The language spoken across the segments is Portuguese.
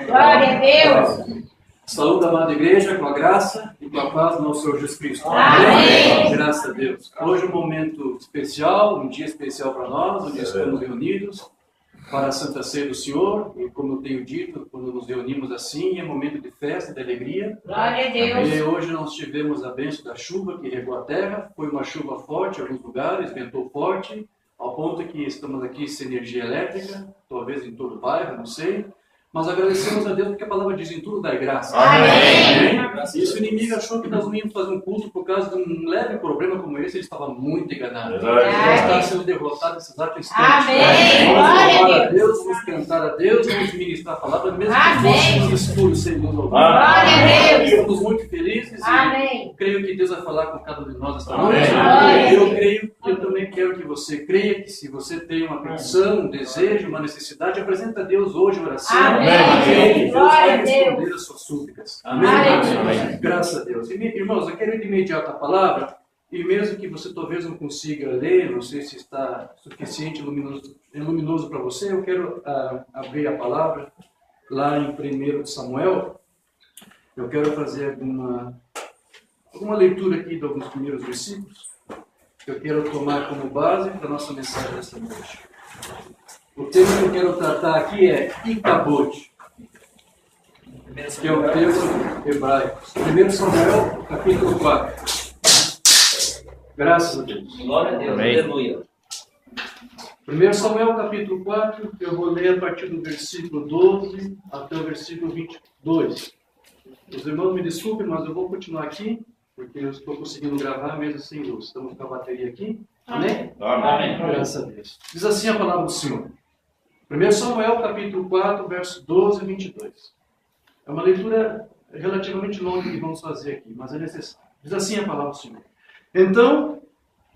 Glória a Deus. Saúde, amada igreja, com a graça e com a paz do nosso Senhor Jesus Cristo. Amém. Graças a Deus. Hoje é um momento especial, um dia especial para nós, onde estamos reunidos para a Santa Ceia do Senhor. E como eu tenho dito, quando nos reunimos assim, é momento de festa e de alegria. Glória a Deus. E hoje nós tivemos a bênção da chuva que regou a terra. Foi uma chuva forte em alguns lugares, ventou forte, ao ponto que estamos aqui sem energia elétrica, talvez em todo o bairro, não sei. Mas agradecemos a Deus porque a palavra diz em tudo dai graça. Amém. E se o inimigo achou que nós não íamos fazer um culto por causa de um leve problema como esse, ele estava muito enganado. Ele está sendo derrotado nesses exatos instantes. Amém. Vamos louvar a Deus, vamos cantar a Deus, vamos ministrar a palavra, mesmo que fosse no escuro, sem luz. Glória a Deus. Estamos muito felizes Amém. e creio que Deus vai falar com cada um de nós esta Amém. noite. Amém. Eu creio, eu também quero que você creia que se você tem uma petição, um desejo, uma necessidade, apresenta a Deus hoje em oração. Amém. Deus Glória vai a Deus. responder as suas súplicas. Amém? Amém. Graças a Deus. Irmãos, eu quero ir de imediato a palavra, e mesmo que você talvez não consiga ler, não sei se está suficiente luminoso para você, eu quero abrir a palavra lá em 1 Samuel. Eu quero fazer alguma leitura aqui de alguns primeiros versículos, que eu quero tomar como base para a nossa mensagem desta noite. O tema que eu quero tratar aqui é Icabod, que é o texto hebraico. 1 Samuel, capítulo 4. Graças a Deus. Glória a Deus, aleluia. 1 Samuel, capítulo 4, eu vou ler a partir do versículo 12 até o versículo 22. Os irmãos me desculpem, mas eu vou continuar aqui, porque eu estou conseguindo gravar mesmo sem luz. Estamos com a bateria aqui. Amém? Amém. Graças a Deus. Diz assim a palavra do Senhor. 1 Samuel, capítulo 4, verso 12 e 22. É uma leitura relativamente longa que vamos fazer aqui, mas é necessário. Diz assim a palavra do Senhor. Então,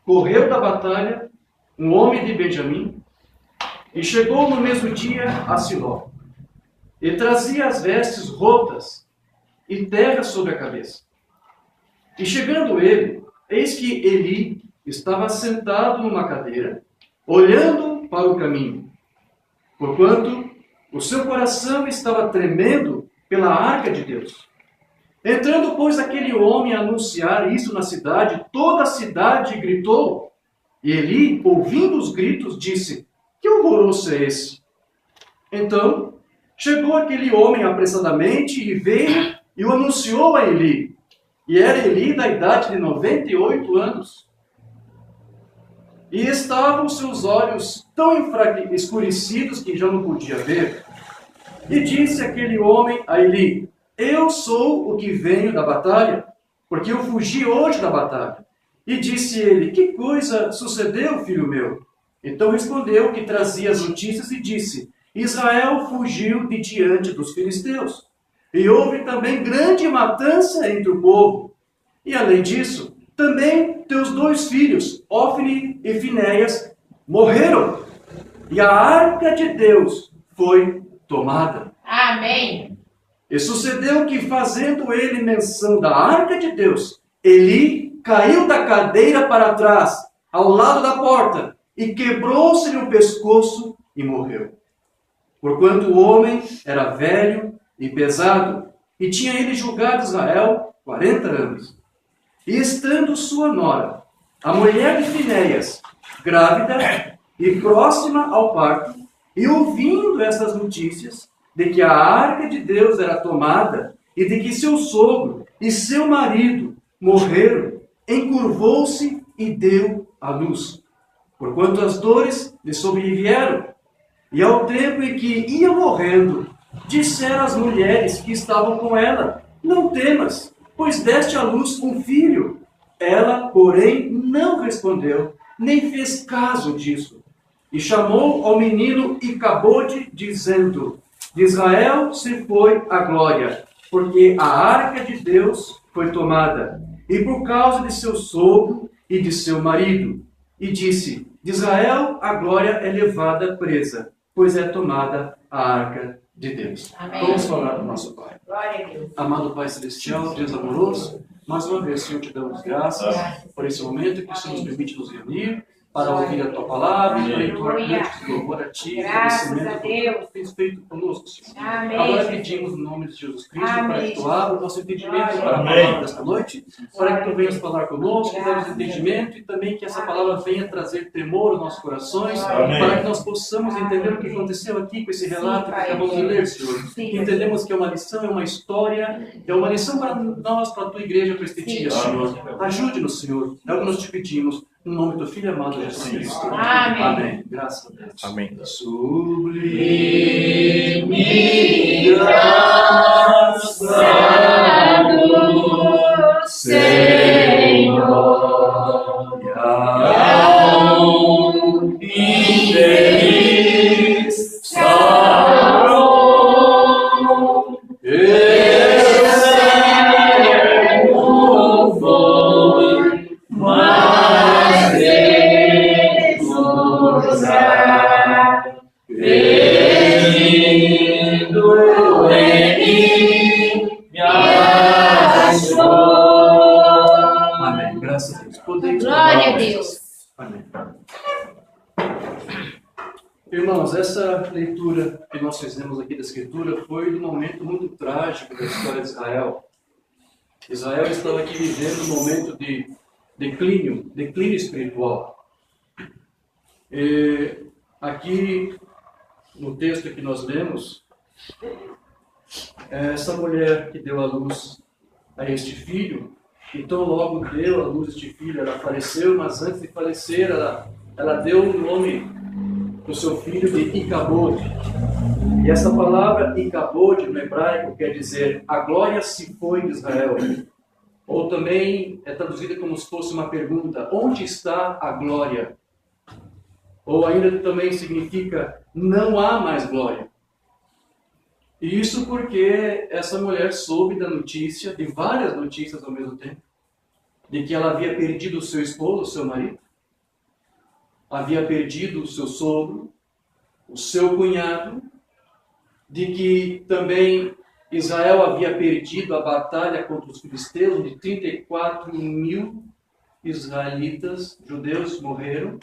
correu da batalha um homem de Benjamim e chegou no mesmo dia a Siló. E trazia as vestes rotas e terra sobre a cabeça. E chegando ele, eis que Eli estava sentado numa cadeira, olhando para o caminho, porquanto o seu coração estava tremendo pela arca de Deus. Entrando, pois, aquele homem a anunciar isso na cidade, toda a cidade gritou. E Eli, ouvindo os gritos, disse: que alvoroço é esse? Então, chegou aquele homem apressadamente e veio e o anunciou a Eli. E era Eli da idade de 98 anos. E estavam seus olhos tão escurecidos que já não podia ver. E disse aquele homem a Eli: eu sou o que venho da batalha, porque eu fugi hoje da batalha. E disse ele: que coisa sucedeu, filho meu? Então respondeu que trazia as notícias e disse: Israel fugiu de diante dos filisteus. E houve também grande matança entre o povo. E além disso, também teus 2 filhos, Ofni e Finéias, morreram. E a arca de Deus foi tomada. Amém. E sucedeu que, fazendo ele menção da arca de Deus, Eli caiu da cadeira para trás, ao lado da porta, e quebrou-se-lhe o pescoço e morreu. Porquanto o homem era velho e pesado, e tinha ele julgado Israel 40 anos. E estando sua nora, a mulher de Finéias, grávida e próxima ao parto, e ouvindo estas notícias, de que a arca de Deus era tomada, e de que seu sogro e seu marido morreram, encurvou-se e deu à luz, porquanto as dores lhe sobrevieram. E ao tempo em que ia morrendo, disseram as mulheres que estavam com ela: não temas, pois deste à luz um filho. Ela, porém, não respondeu, nem fez caso disso. E chamou ao menino Icabode, dizendo: de Israel se foi a glória, porque a arca de Deus foi tomada, e por causa de seu sogro e de seu marido. e disse: de Israel a glória é levada presa, pois é tomada a arca de Deus. Amém. Vamos falar do nosso Pai. Glória a Deus. Amado Pai Celestial, Deus amoroso, mais uma vez, Senhor, te damos graças por esse momento que o Senhor nos permite nos reunir para ouvir a Tua palavra, para leitura de louvor a Ti, Graças agradecimento a por Deus. tudo que tens feito conosco, Senhor. Amém. Agora pedimos no nome de Jesus Cristo para Amém. que Tu abra o nosso entendimento para a Amém. palavra desta noite, para que Tu venhas falar conosco, dar-nos entendimento e também que essa palavra venha trazer temor aos nossos corações, Amém. para que nós possamos entender o que aconteceu aqui com esse relato que acabamos de ler, Senhor. Sim. Que entendemos que é uma lição, é uma história, é uma lição para nós, para a Tua igreja, para este dia, Sim. Senhor. Ajude-nos, Senhor. É o que nós te pedimos, no nome do teu Filho amado Jesus Cristo. Amém. Amém. Graças a Deus. Amém. Sublime Santo Senhor, infeliz Salvador, eterno foi, mas Jesus há perdido em me achou. Amém. Graças a Deus. Podemos glória a tomar. Deus. Amém. Irmãos, essa leitura que nós fizemos aqui da Escritura foi de um momento muito trágico da história de Israel. Israel estava aqui vivendo um momento de declínio espiritual. E aqui, no texto que nós lemos, essa mulher que deu à luz a este filho, então logo deu à luz este filho, ela faleceu, mas antes de falecer, ela deu o nome do seu filho de Icabode. E essa palavra Icabode no hebraico quer dizer a glória se foi de Israel. Ou também é traduzida como se fosse uma pergunta: onde está a glória? Ou ainda também significa não há mais glória. E isso porque essa mulher soube da notícia, de várias notícias ao mesmo tempo, de que ela havia perdido o seu esposo, o seu marido, havia perdido o seu sogro, o seu cunhado, de que também Israel havia perdido a batalha contra os filisteus, onde 34.000 israelitas, judeus, morreram.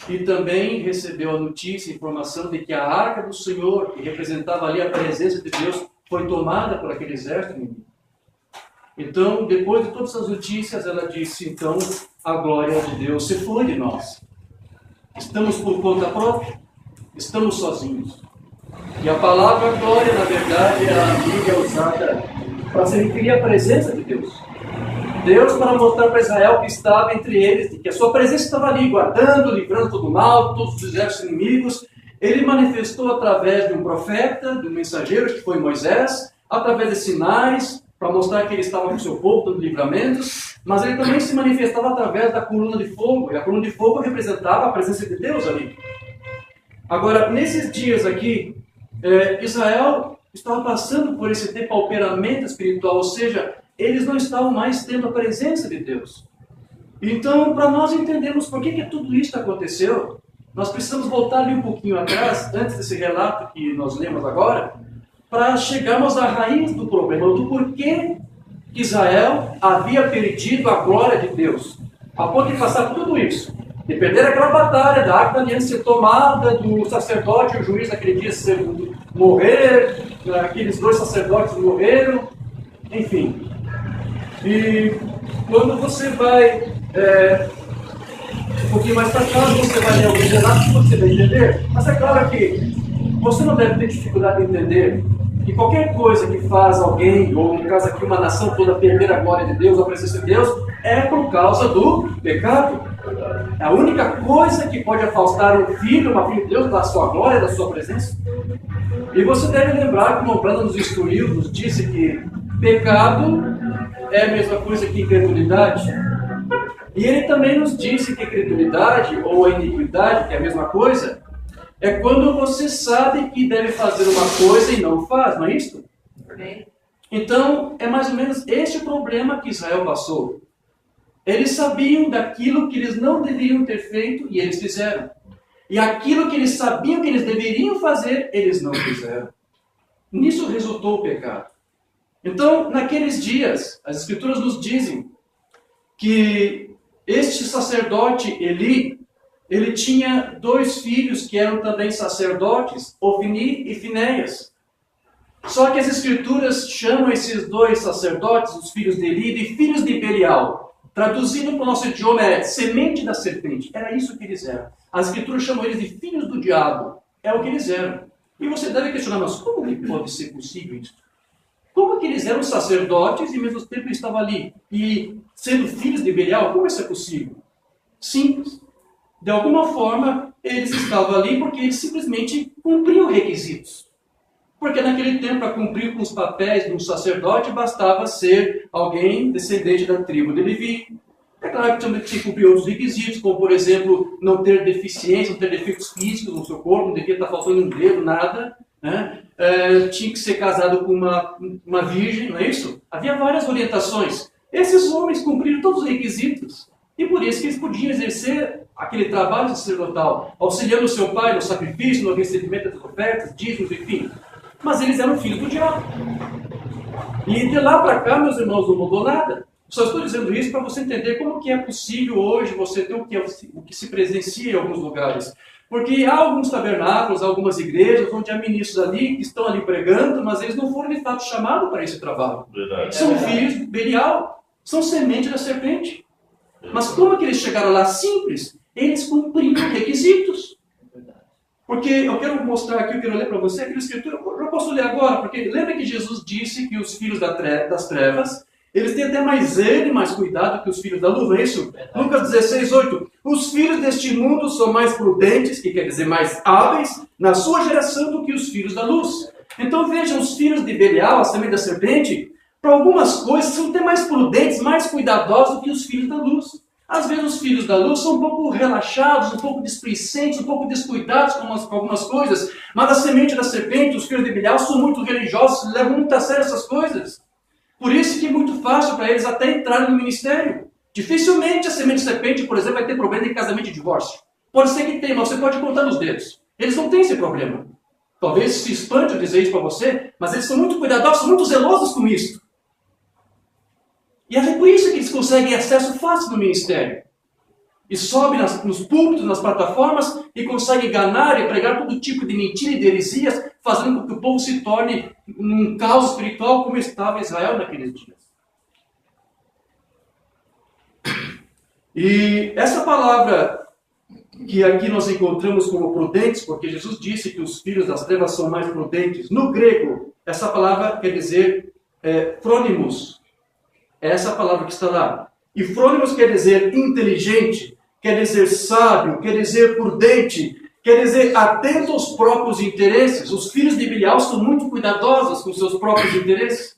E também recebeu a notícia, a informação de que a arca do Senhor, que representava ali a presença de Deus, foi tomada por aquele exército inimigo. Então, depois de todas as notícias, ela disse: então, a glória de Deus se foi de nós. Estamos por conta própria, estamos sozinhos. E a palavra glória, na verdade, a Bíblia é usada para se referir à presença de Deus. Deus, para mostrar para Israel que estava entre eles, que a sua presença estava ali, guardando, livrando todo o mal, todos os exércitos inimigos. Ele manifestou através de um profeta, de um mensageiro, que foi Moisés, através de sinais, para mostrar que ele estava com o seu povo, dando livramentos, mas ele também se manifestava através da coluna de fogo, e a coluna de fogo representava a presença de Deus ali. Agora, nesses dias aqui, Israel estava passando por esse depauperamento espiritual, ou seja, eles não estavam mais tendo a presença de Deus. Então, para nós entendermos por que tudo isso aconteceu, nós precisamos voltar ali um pouquinho atrás, antes desse relato que nós lemos agora, para chegarmos à raiz do problema, do porquê que Israel havia perdido a glória de Deus, a ponto de passar por tudo isso, de perder aquela batalha, da arca da aliança ser tomada, do sacerdote e o juiz naquele dia morrer, aqueles dois sacerdotes morreram, enfim. E quando você vai um pouquinho mais para trás, você vai ler alguns relatos que você vai entender, mas é claro que você não deve ter dificuldade de entender que qualquer coisa que faz alguém, ou no caso aqui uma nação toda, perder a glória de Deus, a presença de Deus, é por causa do pecado. É a única coisa que pode afastar um filho, uma filha de Deus, da sua glória, da sua presença. E você deve lembrar que o Brandon nos instruiu, nos disse que pecado é a mesma coisa que incredulidade. E ele também nos disse que incredulidade, ou a iniquidade, que é a mesma coisa, é quando você sabe que deve fazer uma coisa e não faz, não é isso? Então, é mais ou menos esse o problema que Israel passou. Eles sabiam daquilo que eles não deveriam ter feito e eles fizeram. E aquilo que eles sabiam que eles deveriam fazer, eles não fizeram. Nisso resultou o pecado. Então, naqueles dias, as Escrituras nos dizem que este sacerdote Eli, ele tinha 2 filhos que eram também sacerdotes, Ofni e Finéias. Só que as Escrituras chamam esses 2 sacerdotes, os filhos de Eli, de filhos de Belial. Traduzindo para o nosso idioma é semente da serpente. Era isso que eles eram. As Escrituras chamam eles de filhos do diabo. É o que eles eram. E você deve questionar, mas como que pode ser possível isso? Como que eles eram sacerdotes e ao mesmo tempo estavam ali? E sendo filhos de Belial, como isso é possível? Simples. De alguma forma, eles estavam ali porque eles simplesmente cumpriam requisitos. Porque naquele tempo, para cumprir com os papéis de um sacerdote, bastava ser alguém descendente da tribo de Levi. É claro que também tinha que cumprir outros requisitos, como, por exemplo, não ter deficiência, não ter defeitos físicos no seu corpo, não devia estar faltando um dedo, nada. Né? Tinha que ser casado com uma virgem, não é isso? Havia várias orientações. Esses homens cumpriram todos os requisitos. E por isso que eles podiam exercer aquele trabalho sacerdotal, auxiliando o seu pai no sacrifício, no recebimento das ofertas, dízimos, enfim. Mas eles eram filhos do diabo. E de lá para cá, meus irmãos, não mudou nada. Só estou dizendo isso para você entender como que é possível hoje você ter o que se presencia em alguns lugares. Porque há alguns tabernáculos, algumas igrejas, onde há ministros ali que estão ali pregando, mas eles não foram de fato chamados para esse trabalho. Verdade. São filhos de Belial, são semente da serpente. Mas como que eles chegaram lá? Simples. Eles cumpriram requisitos. Porque eu quero mostrar aqui, eu quero ler para você aquela escritura, eu posso ler agora, porque lembra que Jesus disse que os filhos das trevas, eles têm até mais zelo e mais cuidado que os filhos da luz, não é isso? Lucas 16:8. Os filhos deste mundo são mais prudentes, que quer dizer mais hábeis, na sua geração do que os filhos da luz. Então vejam, os filhos de Belial, a semente da serpente, para algumas coisas são até mais prudentes, mais cuidadosos do que os filhos da luz. Às vezes os filhos da luz são um pouco relaxados, um pouco displicentes, um pouco descuidados com algumas coisas, mas a semente da serpente, os filhos de Belial, são muito religiosos, levam muito a sério essas coisas. Por isso que é muito fácil para eles até entrarem no ministério. Dificilmente a semente da serpente, por exemplo, vai ter problema em casamento e divórcio. Pode ser que tenha, mas você pode contar nos dedos. Eles não têm esse problema. Talvez se espante eu dizer isso para você, mas eles são muito cuidadosos, são muito zelosos com isso. E é por isso que eles conseguem acesso fácil no ministério. E sobem nos púlpitos, nas plataformas, e conseguem enganar e pregar todo tipo de mentira e de heresias, fazendo com que o povo se torne um caos espiritual como estava Israel naqueles dias. E essa palavra que aqui nós encontramos como prudentes, porque Jesus disse que os filhos das trevas são mais prudentes. No grego, essa palavra quer dizer frônimos. É essa palavra que está lá. E frônimos quer dizer inteligente, quer dizer sábio, quer dizer prudente, quer dizer atento aos próprios interesses. Os filhos de Belial são muito cuidadosos com seus próprios interesses.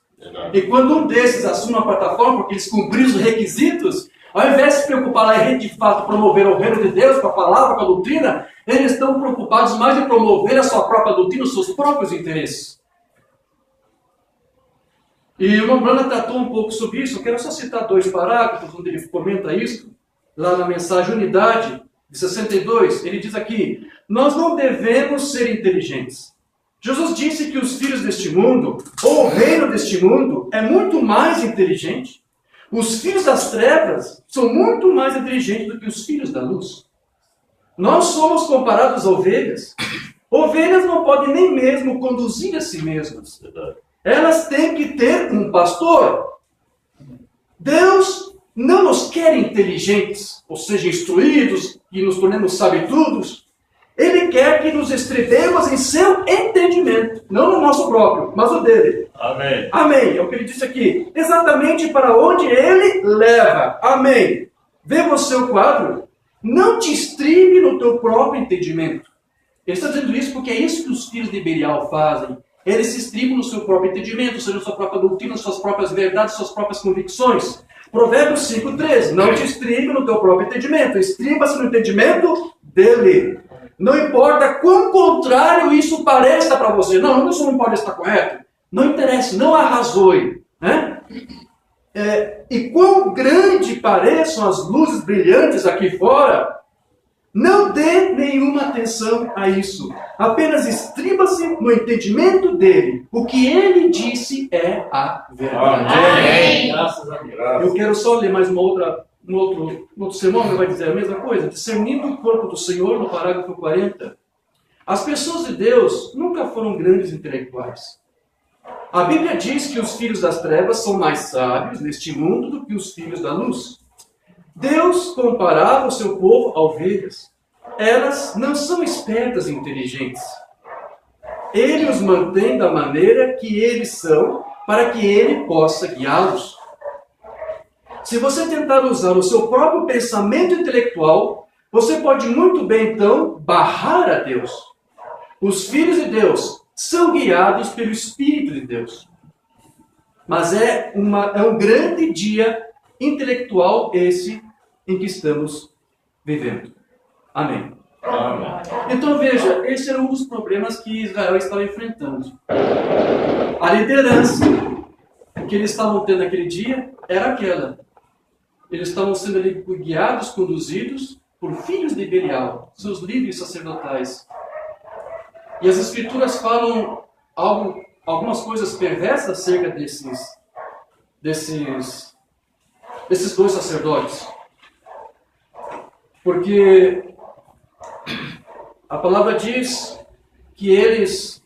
E quando um desses assume uma plataforma, porque eles cumpriram os requisitos, ao invés de se preocupar lá em de fato promover o reino de Deus com a palavra, com a doutrina, eles estão preocupados mais em promover a sua própria doutrina, os seus próprios interesses. E o Mombrana tratou um pouco sobre isso. Eu quero só citar 2 parágrafos onde ele comenta isso. Lá na mensagem Unidade, de 62, ele diz aqui: nós não devemos ser inteligentes. Jesus disse que os filhos deste mundo, ou o reino deste mundo, é muito mais inteligente. Os filhos das trevas são muito mais inteligentes do que os filhos da luz. Nós somos comparados a ovelhas. Ovelhas não podem nem mesmo conduzir a si mesmas. Elas têm que ter um pastor. Deus não nos quer inteligentes, ou seja, instruídos, e nos tornemos sabetudos. Ele quer que nos estrebemos em seu entendimento, não no nosso próprio, mas o dele. Amém. Amém. É o que ele disse aqui. Exatamente para onde ele leva. Amém. Vê você o quadro? Não te estribe no teu próprio entendimento. Ele está dizendo isso porque é isso que os filhos de Belial fazem. Eles se estribam no seu próprio entendimento, ou seja, na sua própria doutrina, suas próprias verdades, suas próprias convicções. Provérbios 5:13. Não te estribe no teu próprio entendimento. Estriba-se no entendimento dele. Não importa quão contrário isso pareça para você. Não, isso não pode estar correto. Não interessa, não arrazoe. Né? e quão grande pareçam as luzes brilhantes aqui fora, não dê nenhuma atenção a isso. Apenas estriba-se no entendimento dele. O que ele disse é a verdade. Amém. Graças a Deus. Eu quero só ler mais um outro sermão que vai dizer a mesma coisa. Discernindo o corpo do Senhor, no parágrafo 40. As pessoas de Deus nunca foram grandes intelectuais. A Bíblia diz que os filhos das trevas são mais sábios neste mundo do que os filhos da luz. Deus comparava o seu povo a ovelhas. Elas não são espertas e inteligentes. Ele os mantém da maneira que eles são, para que ele possa guiá-los. Se você tentar usar o seu próprio pensamento intelectual, você pode muito bem, então, barrar a Deus. Os filhos de Deus são guiados pelo Espírito de Deus. Mas é um grande dia intelectual esse em que estamos vivendo. Amém. Amém. Então veja, esse era um dos problemas que Israel estava enfrentando. A liderança que eles estavam tendo naquele dia era aquela. Eles estavam sendo ali guiados, conduzidos por filhos de Belial, seus líderes sacerdotais. E as Escrituras falam algumas coisas perversas acerca desses dois sacerdotes. Porque a palavra diz que eles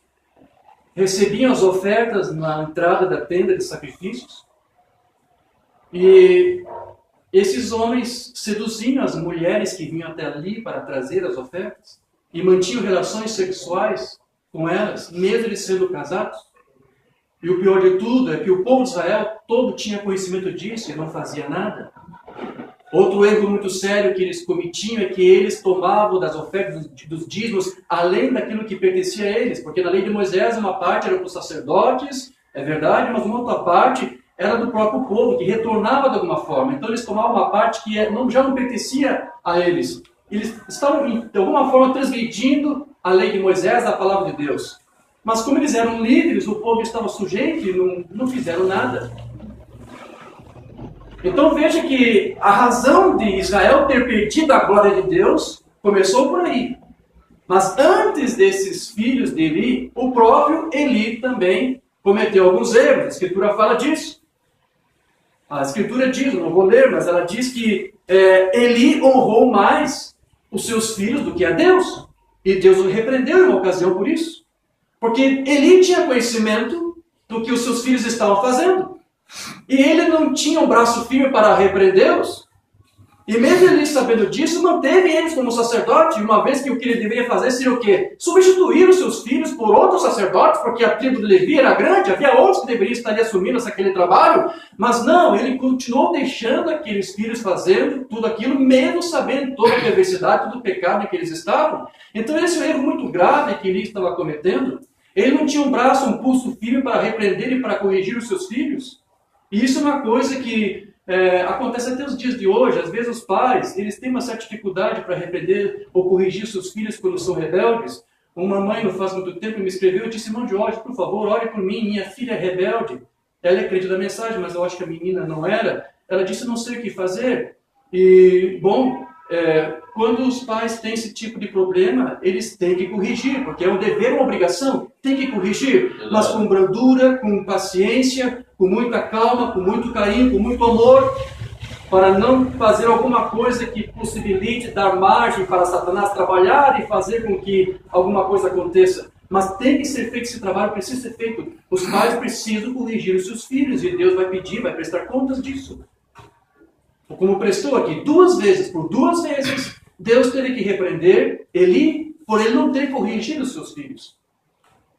recebiam as ofertas na entrada da tenda de sacrifícios. E esses homens seduziam as mulheres que vinham até ali para trazer as ofertas e mantinham relações sexuais com elas, mesmo eles sendo casados. E o pior de tudo é que o povo de Israel todo tinha conhecimento disso e não fazia nada. Outro erro muito sério que eles cometiam é que eles tomavam das ofertas dos dízimos além daquilo que pertencia a eles, porque na lei de Moisés uma parte era para os sacerdotes, é verdade, mas uma outra parte era do próprio povo, que retornava de alguma forma. Então eles tomavam uma parte que já não pertencia a eles. Eles estavam, de alguma forma, transgredindo a lei de Moisés, a palavra de Deus. Mas como eles eram líderes, o povo estava sujeito e não fizeram nada. Então veja que a razão de Israel ter perdido a glória de Deus começou por aí. Mas antes desses filhos de Eli, o próprio Eli também cometeu alguns erros. A Escritura fala disso. A Escritura diz, eu não vou ler, mas ela diz que Eli honrou mais os seus filhos do que a Deus. E Deus o repreendeu em uma ocasião por isso. Porque Eli tinha conhecimento do que os seus filhos estavam fazendo. E ele não tinha um braço firme para repreendê-los. E mesmo ele sabendo disso, manteve eles como sacerdote, uma vez que o que ele deveria fazer seria o quê? Substituir os seus filhos por outros sacerdotes, porque a tribo de Levi era grande, havia outros que deveriam estar assumindo aquele trabalho, mas não, ele continuou deixando aqueles filhos fazendo tudo aquilo, mesmo sabendo toda a perversidade, todo o pecado em que eles estavam. Então esse é um erro muito grave que ele estava cometendo. Ele não tinha um braço, um pulso firme para repreender e para corrigir os seus filhos. E isso é uma coisa que acontece até os dias de hoje. Às vezes os pais, eles têm uma certa dificuldade para repreender ou corrigir seus filhos quando são rebeldes. Uma mãe, não faz muito tempo, me escreveu e disse: irmão Jorge, por favor, ore por mim, minha filha é rebelde. Ela é crente da mensagem, mas eu acho que a menina não era. Ela disse: não sei o que fazer. E, bom, quando os pais têm esse tipo de problema, eles têm que corrigir, porque é um dever, uma obrigação, tem que corrigir, mas com brandura, com paciência, com muita calma, com muito carinho, com muito amor, para não fazer alguma coisa que possibilite dar margem para Satanás trabalhar e fazer com que alguma coisa aconteça. Mas tem que ser feito esse trabalho, precisa ser feito. Os pais precisam corrigir os seus filhos e Deus vai pedir, vai prestar contas disso. Como prestou aqui, por duas vezes, Deus teve que repreender Eli por ele não ter corrigido os seus filhos.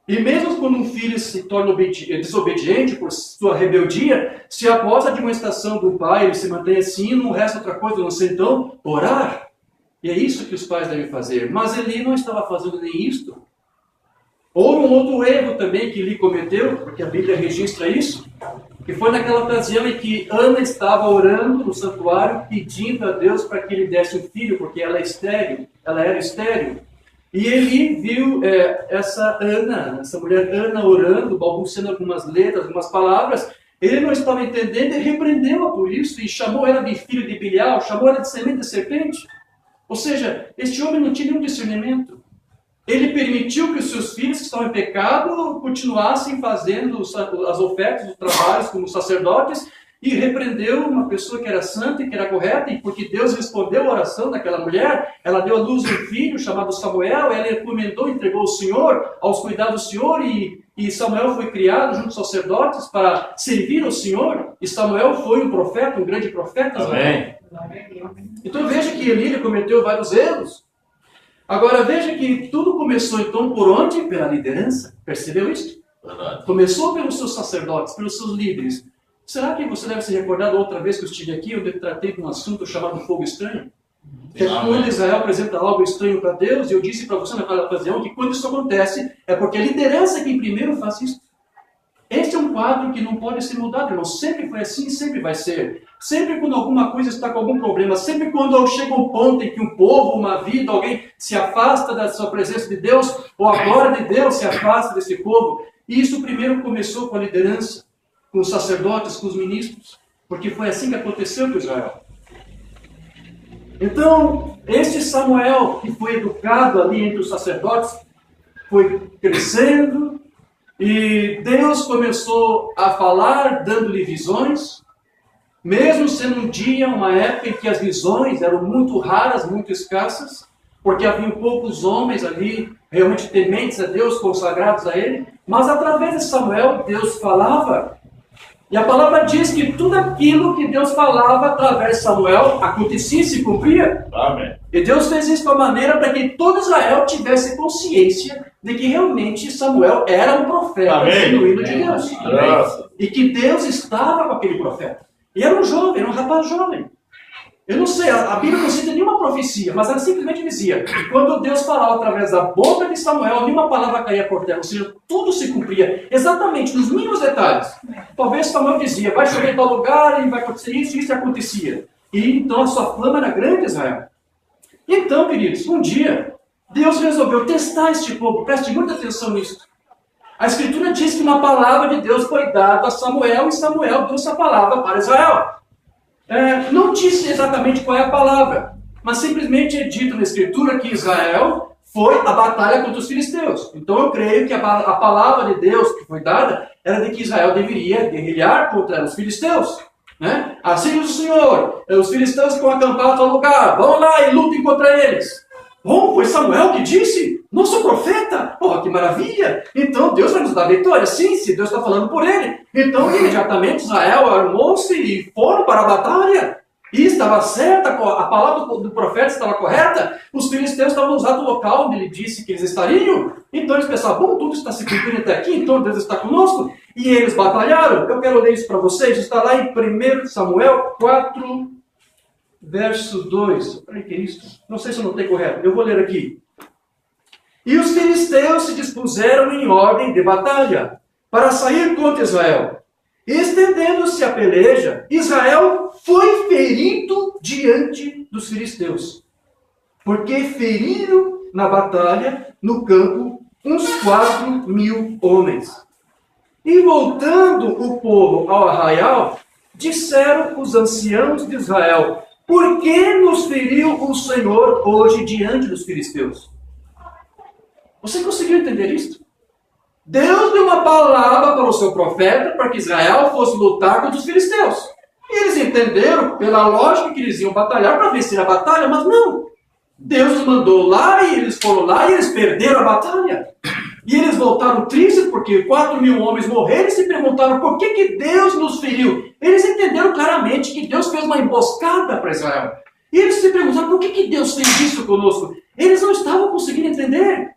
E mesmo quando um filho se torna desobediente por sua rebeldia, se após a demonstração do pai ele se mantém assim, não resta outra coisa a não ser então orar. E é isso que os pais devem fazer. Mas Eli não estava fazendo nem isto. Houve um outro erro também que Eli cometeu, porque a Bíblia registra isso, que foi naquela ocasião em que Ana estava orando no santuário, pedindo a Deus para que lhe desse um filho, porque ela era estéril. E Eli viu essa mulher Ana orando, balbuciando algumas letras, algumas palavras, Ele não estava entendendo e repreendeu-a por isso, e chamou ela de filho de Bilial, chamou ela de semente de serpente. Ou seja, este homem não tinha nenhum discernimento. Ele permitiu que os seus filhos que estavam em pecado continuassem fazendo as ofertas, os trabalhos como sacerdotes, e repreendeu uma pessoa que era santa e que era correta, e porque Deus respondeu a oração daquela mulher, ela deu à luz um filho chamado Samuel, ela encomendou, entregou ao Senhor, aos cuidados do Senhor, e Samuel foi criado junto aos sacerdotes para servir ao Senhor, e Samuel foi um profeta, um grande profeta. Amém. Então veja que Eli cometeu vários erros. Agora veja que tudo começou então por onde? Pela liderança. Percebeu isso? Verdade. Começou pelos seus sacerdotes, pelos seus líderes. Será que você deve se recordar da outra vez que eu estive aqui, onde eu tratei de um assunto chamado fogo estranho? Que quando Israel apresenta algo estranho para Deus, e eu disse para você naquela ocasião que quando isso acontece, é porque a liderança quem primeiro faz isso. Este é um quadro que não pode ser mudado, irmão. Sempre foi assim e sempre vai ser. Sempre quando alguma coisa está com algum problema, sempre quando chega um ponto em que um povo, uma vida, alguém se afasta da sua presença de Deus, ou a glória de Deus se afasta desse povo. E isso primeiro começou com a liderança, com os sacerdotes, com os ministros, porque foi assim que aconteceu com Israel. Então, este Samuel, que foi educado ali entre os sacerdotes, foi crescendo, e Deus começou a falar, dando-lhe visões, mesmo sendo um dia, uma época em que as visões eram muito raras, muito escassas, porque havia poucos homens ali, realmente tementes a Deus, consagrados a Ele, mas através de Samuel, Deus falava. E a palavra diz que tudo aquilo que Deus falava através de Samuel acontecia e se cumpria. Amém. E Deus fez isso de uma maneira para que todo Israel tivesse consciência de que realmente Samuel era um profeta genuíno de Deus. Graças. E que Deus estava com aquele profeta. E era um jovem, era um rapaz jovem. Eu não sei, a Bíblia não cita nenhuma profecia, mas ela simplesmente dizia que quando Deus falava através da boca de Samuel, nenhuma palavra caía por terra, ou seja, tudo se cumpria exatamente nos mínimos detalhes. Talvez Samuel dizia, vai chover em tal lugar e vai acontecer isso, e isso acontecia. E então a sua fama era grande, Israel. Então, queridos, um dia, Deus resolveu testar este povo, preste muita atenção nisso. A Escritura diz que uma palavra de Deus foi dada a Samuel, e Samuel deu essa palavra para Israel. Não disse exatamente qual é a palavra, mas simplesmente é dito na Escritura que Israel foi à batalha contra os filisteus. Então eu creio que a palavra de Deus que foi dada era de que Israel deveria guerrilhar contra os filisteus. Né? Assim diz o Senhor, os filisteus estão acampados no lugar, vão lá e lutem contra eles. Bom, foi Samuel que disse? Nosso profeta? Oh, que maravilha! Então Deus vai nos dar vitória. Sim, se Deus está falando por ele. Então imediatamente Israel armou-se e foram para a batalha. E estava certa, a palavra do profeta estava correta. Os filisteus estavam usando o local onde ele disse que eles estariam. Então eles pensavam, bom, tudo está se cumprindo até aqui, então Deus está conosco. E eles batalharam. Eu quero ler isso para vocês. Está lá em 1 Samuel 4... verso 2, olha que é isso? Não sei se eu não tenho correto, eu vou ler aqui. E os filisteus se dispuseram em ordem de batalha, para sair contra Israel. Estendendo-se a peleja, Israel foi ferido diante dos filisteus, porque feriram na batalha, no campo, uns 4.000 homens. E voltando o povo ao arraial, disseram os anciãos de Israel, por que nos feriu o Senhor hoje diante dos filisteus? Você conseguiu entender isso? Deus deu uma palavra para o seu profeta para que Israel fosse lutar contra os filisteus. E eles entenderam, pela lógica, que eles iam batalhar para vencer a batalha, mas não. Deus os mandou lá e eles foram lá e eles perderam a batalha. E eles voltaram tristes porque 4.000 homens morreram e se perguntaram por que Deus nos feriu. Eles entenderam claramente que Deus fez uma emboscada para Israel. E eles se perguntaram por que Deus fez isso conosco. Eles não estavam conseguindo entender.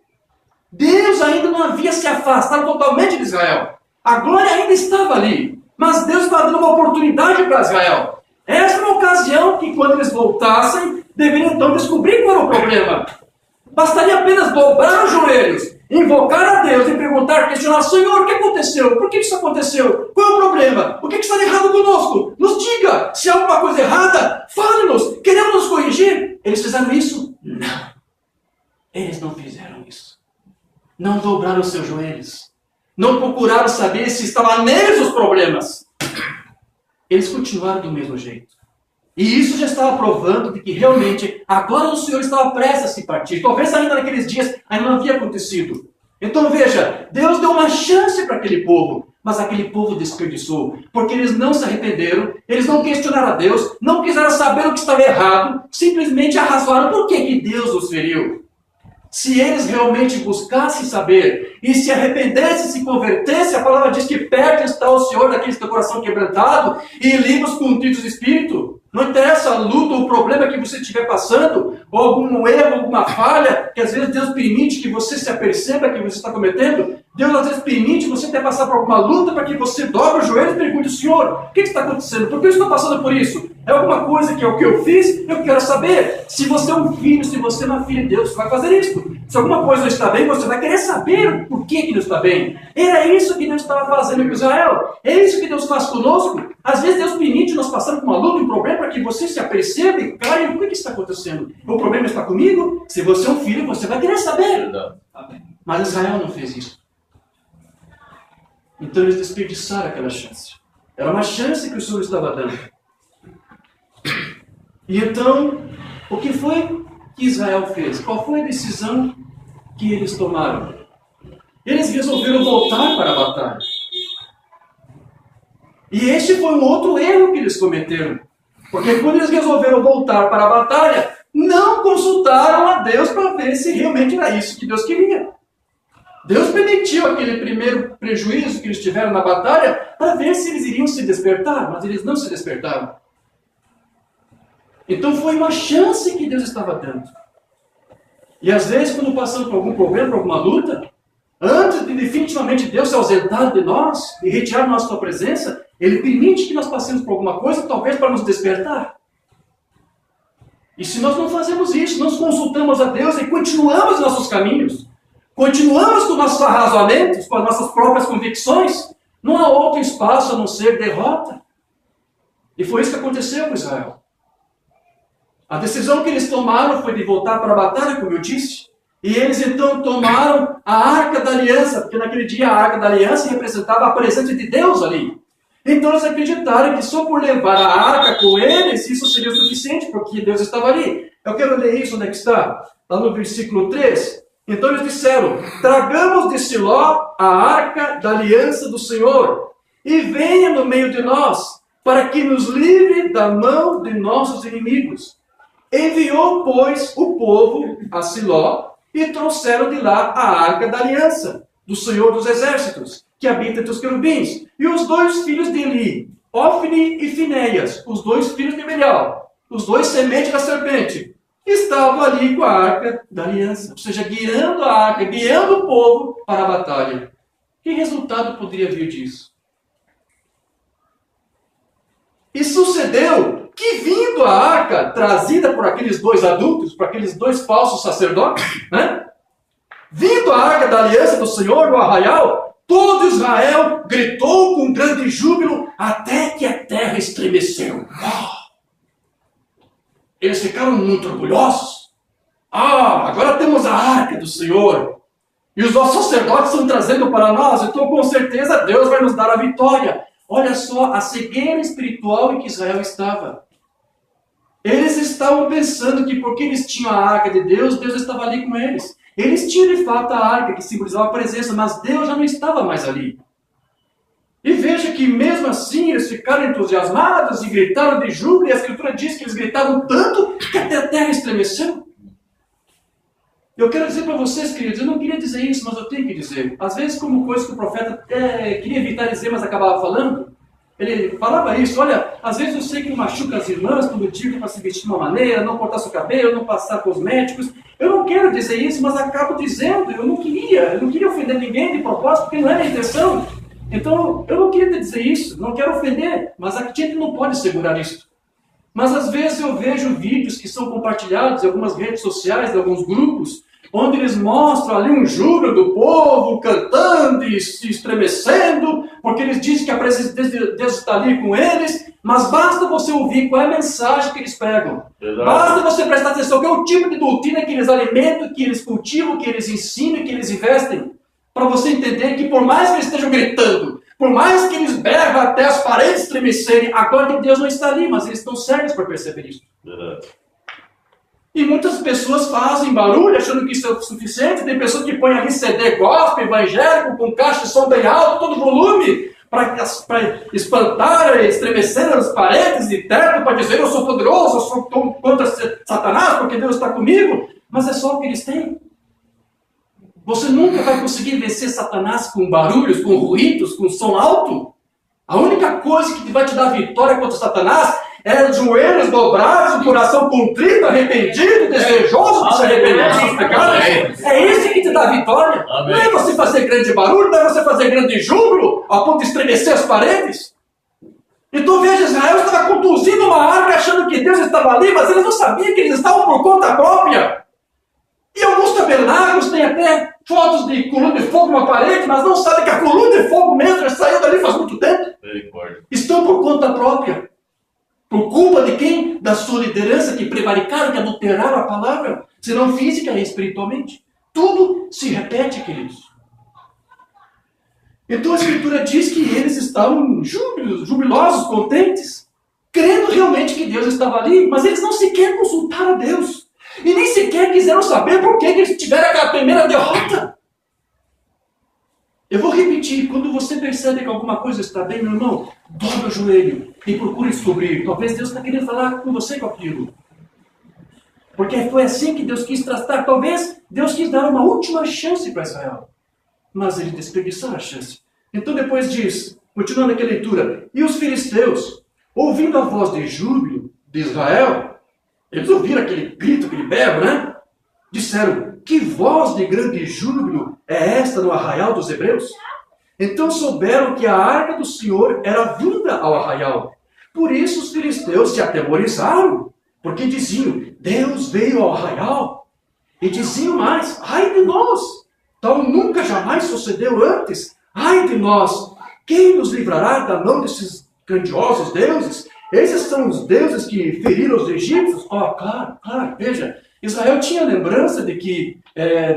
Deus ainda não havia se afastado totalmente de Israel. A glória ainda estava ali. Mas Deus estava dando uma oportunidade para Israel. Essa é uma ocasião que quando eles voltassem, deveriam então descobrir qual era o problema. Bastaria apenas dobrar os joelhos, invocar a Deus e perguntar, questionar, Senhor, o que aconteceu? Por que isso aconteceu? Qual é o problema? O que está de errado conosco? Nos diga, se há alguma coisa errada, fale-nos, queremos nos corrigir. Eles fizeram isso? Não. Eles não fizeram isso. Não dobraram os seus joelhos. Não procuraram saber se estavam neles os problemas. eles continuaram do mesmo jeito. E isso já estava provando de que realmente agora o Senhor estava prestes a se partir. Talvez ainda naqueles dias ainda não havia acontecido. Então veja, Deus deu uma chance para aquele povo, mas aquele povo desperdiçou, porque eles não se arrependeram, eles não questionaram a Deus, não quiseram saber o que estava errado, simplesmente arrazoaram por que Deus os feriu. Se eles realmente buscassem saber e se arrependessem, se convertessem, a palavra diz que perto está o Senhor daqueles que têm o coração quebrantado e livros contritos de espírito. Não interessa a luta ou o problema que você estiver passando, ou algum erro, alguma falha, que às vezes Deus permite que você se aperceba que você está cometendo. Deus às vezes permite você até passar por alguma luta para que você dobre o joelho e pergunte: Senhor, o que está acontecendo? Por que eu estou passando por isso? É alguma coisa que é o que eu fiz? Eu quero saber. Se você é um filho, se você é uma filha de Deus, você vai fazer isso. Se alguma coisa não está bem, você vai querer saber por que não está bem. Era isso que Deus estava fazendo com Israel. É isso que Deus faz conosco. Às vezes Deus permite nós passarmos por uma luta, um problema, para que você se aperceba e caia. O que está acontecendo? O problema está comigo? Se você é um filho, você vai querer saber. Mas Israel não fez isso. Então eles desperdiçaram aquela chance. Era uma chance que o Senhor estava dando. E então, o que foi que Israel fez? Qual foi a decisão que eles tomaram? Eles resolveram voltar para a batalha. E este foi um outro erro que eles cometeram. Porque quando eles resolveram voltar para a batalha, não consultaram a Deus para ver se realmente era isso que Deus queria. Deus permitiu aquele primeiro prejuízo que eles tiveram na batalha para ver se eles iriam se despertar, mas eles não se despertaram. Então foi uma chance que Deus estava dando. E às vezes, quando passamos por algum problema, por alguma luta, antes de definitivamente Deus se ausentar de nós e retirar nossa sua presença, Ele permite que nós passemos por alguma coisa, talvez para nos despertar. E se nós não fazemos isso, nós consultamos a Deus e continuamos nossos caminhos, continuamos com nossos arrazoamentos, com as nossas próprias convicções, não há outro espaço a não ser derrota. E foi isso que aconteceu com Israel. A decisão que eles tomaram foi de voltar para a batalha, como eu disse. E eles então tomaram a Arca da Aliança, porque naquele dia a Arca da Aliança representava a presença de Deus ali. Então eles acreditaram que só por levar a arca com eles, isso seria o suficiente, porque Deus estava ali. Eu quero ler isso, onde é que está? Lá no versículo 3. Então eles disseram: tragamos de Siló a Arca da Aliança do Senhor, e venha no meio de nós, para que nos livre da mão de nossos inimigos. Enviou, pois, o povo a Siló, e trouxeram de lá a Arca da Aliança do Senhor dos Exércitos, que habita entre os querubins, e os dois filhos de Eli, Ofni e Finéias, os dois filhos de Belial, os dois sementes da serpente, estavam ali com a Arca da Aliança, ou seja, guiando a arca, guiando o povo para a batalha. Que resultado poderia vir disso? E sucedeu que, vindo a arca trazida por aqueles dois adultos, por aqueles dois falsos sacerdotes, né? Vindo a Arca da Aliança do Senhor no arraial, todo Israel gritou com grande júbilo até que a terra estremeceu. Eles ficaram muito orgulhosos. Agora temos a Arca do Senhor. E os nossos sacerdotes estão trazendo para nós, então com certeza Deus vai nos dar a vitória. Olha só a cegueira espiritual em que Israel estava. Eles estavam pensando que porque eles tinham a Arca de Deus, Deus estava ali com eles. Eles tinham de fato a arca que simbolizava a presença, mas Deus já não estava mais ali. E veja que mesmo assim eles ficaram entusiasmados e gritaram de júbilo, e a Escritura diz que eles gritaram tanto que até a terra estremeceu. Eu quero dizer para vocês, queridos, eu não queria dizer isso, mas eu tenho que dizer. Às vezes, como coisa que o profeta queria evitar dizer, mas acabava falando, ele falava isso: olha, às vezes eu sei que machuca as irmãs quando digo para se vestir de uma maneira, não cortar seu cabelo, não passar cosméticos. Eu não quero dizer isso, mas acabo dizendo. Eu não queria ofender ninguém de propósito, porque não era a intenção. Então, eu não queria dizer isso, não quero ofender, mas a gente não pode segurar isso. Mas às vezes eu vejo vídeos que são compartilhados em algumas redes sociais, de alguns grupos, onde eles mostram ali um júbilo do povo, cantando e se estremecendo, porque eles dizem que a presença de Deus está ali com eles, mas basta você ouvir qual é a mensagem que eles pregam. Verdade. Basta você prestar atenção qual é o tipo de doutrina que eles alimentam, que eles cultivam, que eles ensinam, que eles investem, para você entender que por mais que eles estejam gritando, Por mais que eles berram até as paredes estremecerem, a glória de Deus não está ali, mas eles estão cegos para perceber isso. E muitas pessoas fazem barulho achando que isso é o suficiente. Tem pessoas que põem ali CD gospel, evangélico, com caixa de som bem alto, todo volume, para espantar, estremecer as paredes e teto, para dizer eu sou poderoso, eu sou contra Satanás, porque Deus está comigo. Mas é só o que eles têm. Você nunca vai conseguir vencer Satanás com barulhos, com ruídos, com som alto. A única coisa que vai te dar vitória contra Satanás é os joelhos dobrados, o coração contrito, arrependido, desejoso de se arrepender dos seus pecados. É isso que te dá vitória. Amém. Não é você fazer grande barulho, não é você fazer grande júbilo, ao ponto de estremecer as paredes. Então veja, Israel estava conduzindo uma arca achando que Deus estava ali, mas eles não sabiam que eles estavam por conta própria. E alguns tabernáculos têm até fotos de coluna de fogo na parede, mas não sabem que a coluna de fogo mesmo saiu dali faz muito tempo. Estão por conta própria. Por culpa de quem? Da sua liderança que prevaricaram, que adulteraram a palavra, senão física e espiritualmente. Tudo se repete, queridos. Então a Escritura diz que eles estavam jubilosos, contentes, crendo realmente que Deus estava ali, mas eles não sequer consultaram a Deus. E nem sequer quiseram saber por que eles tiveram aquela primeira derrota. Eu vou repetir, quando você percebe que alguma coisa está bem, meu irmão, dobra o joelho e procure descobrir. Talvez Deus está querendo falar com você com aquilo. Porque foi assim que Deus quis tratar. Talvez Deus quis dar uma última chance para Israel. Mas eles desperdiçaram a chance. Então depois diz, continuando aqui a leitura, e os filisteus, ouvindo a voz de júbilo de Israel, eles ouviram aquele grito, aquele berro, né? Disseram, que voz de grande júbilo é esta no arraial dos hebreus? Então souberam que a arca do Senhor era vinda ao arraial. Por isso os filisteus se atemorizaram, porque diziam, Deus veio ao arraial. E diziam mais, ai de nós, tal nunca jamais sucedeu antes. Ai de nós, quem nos livrará da mão desses grandiosos deuses? Esses são os deuses que feriram os egípcios? Claro, veja, Israel tinha lembrança de que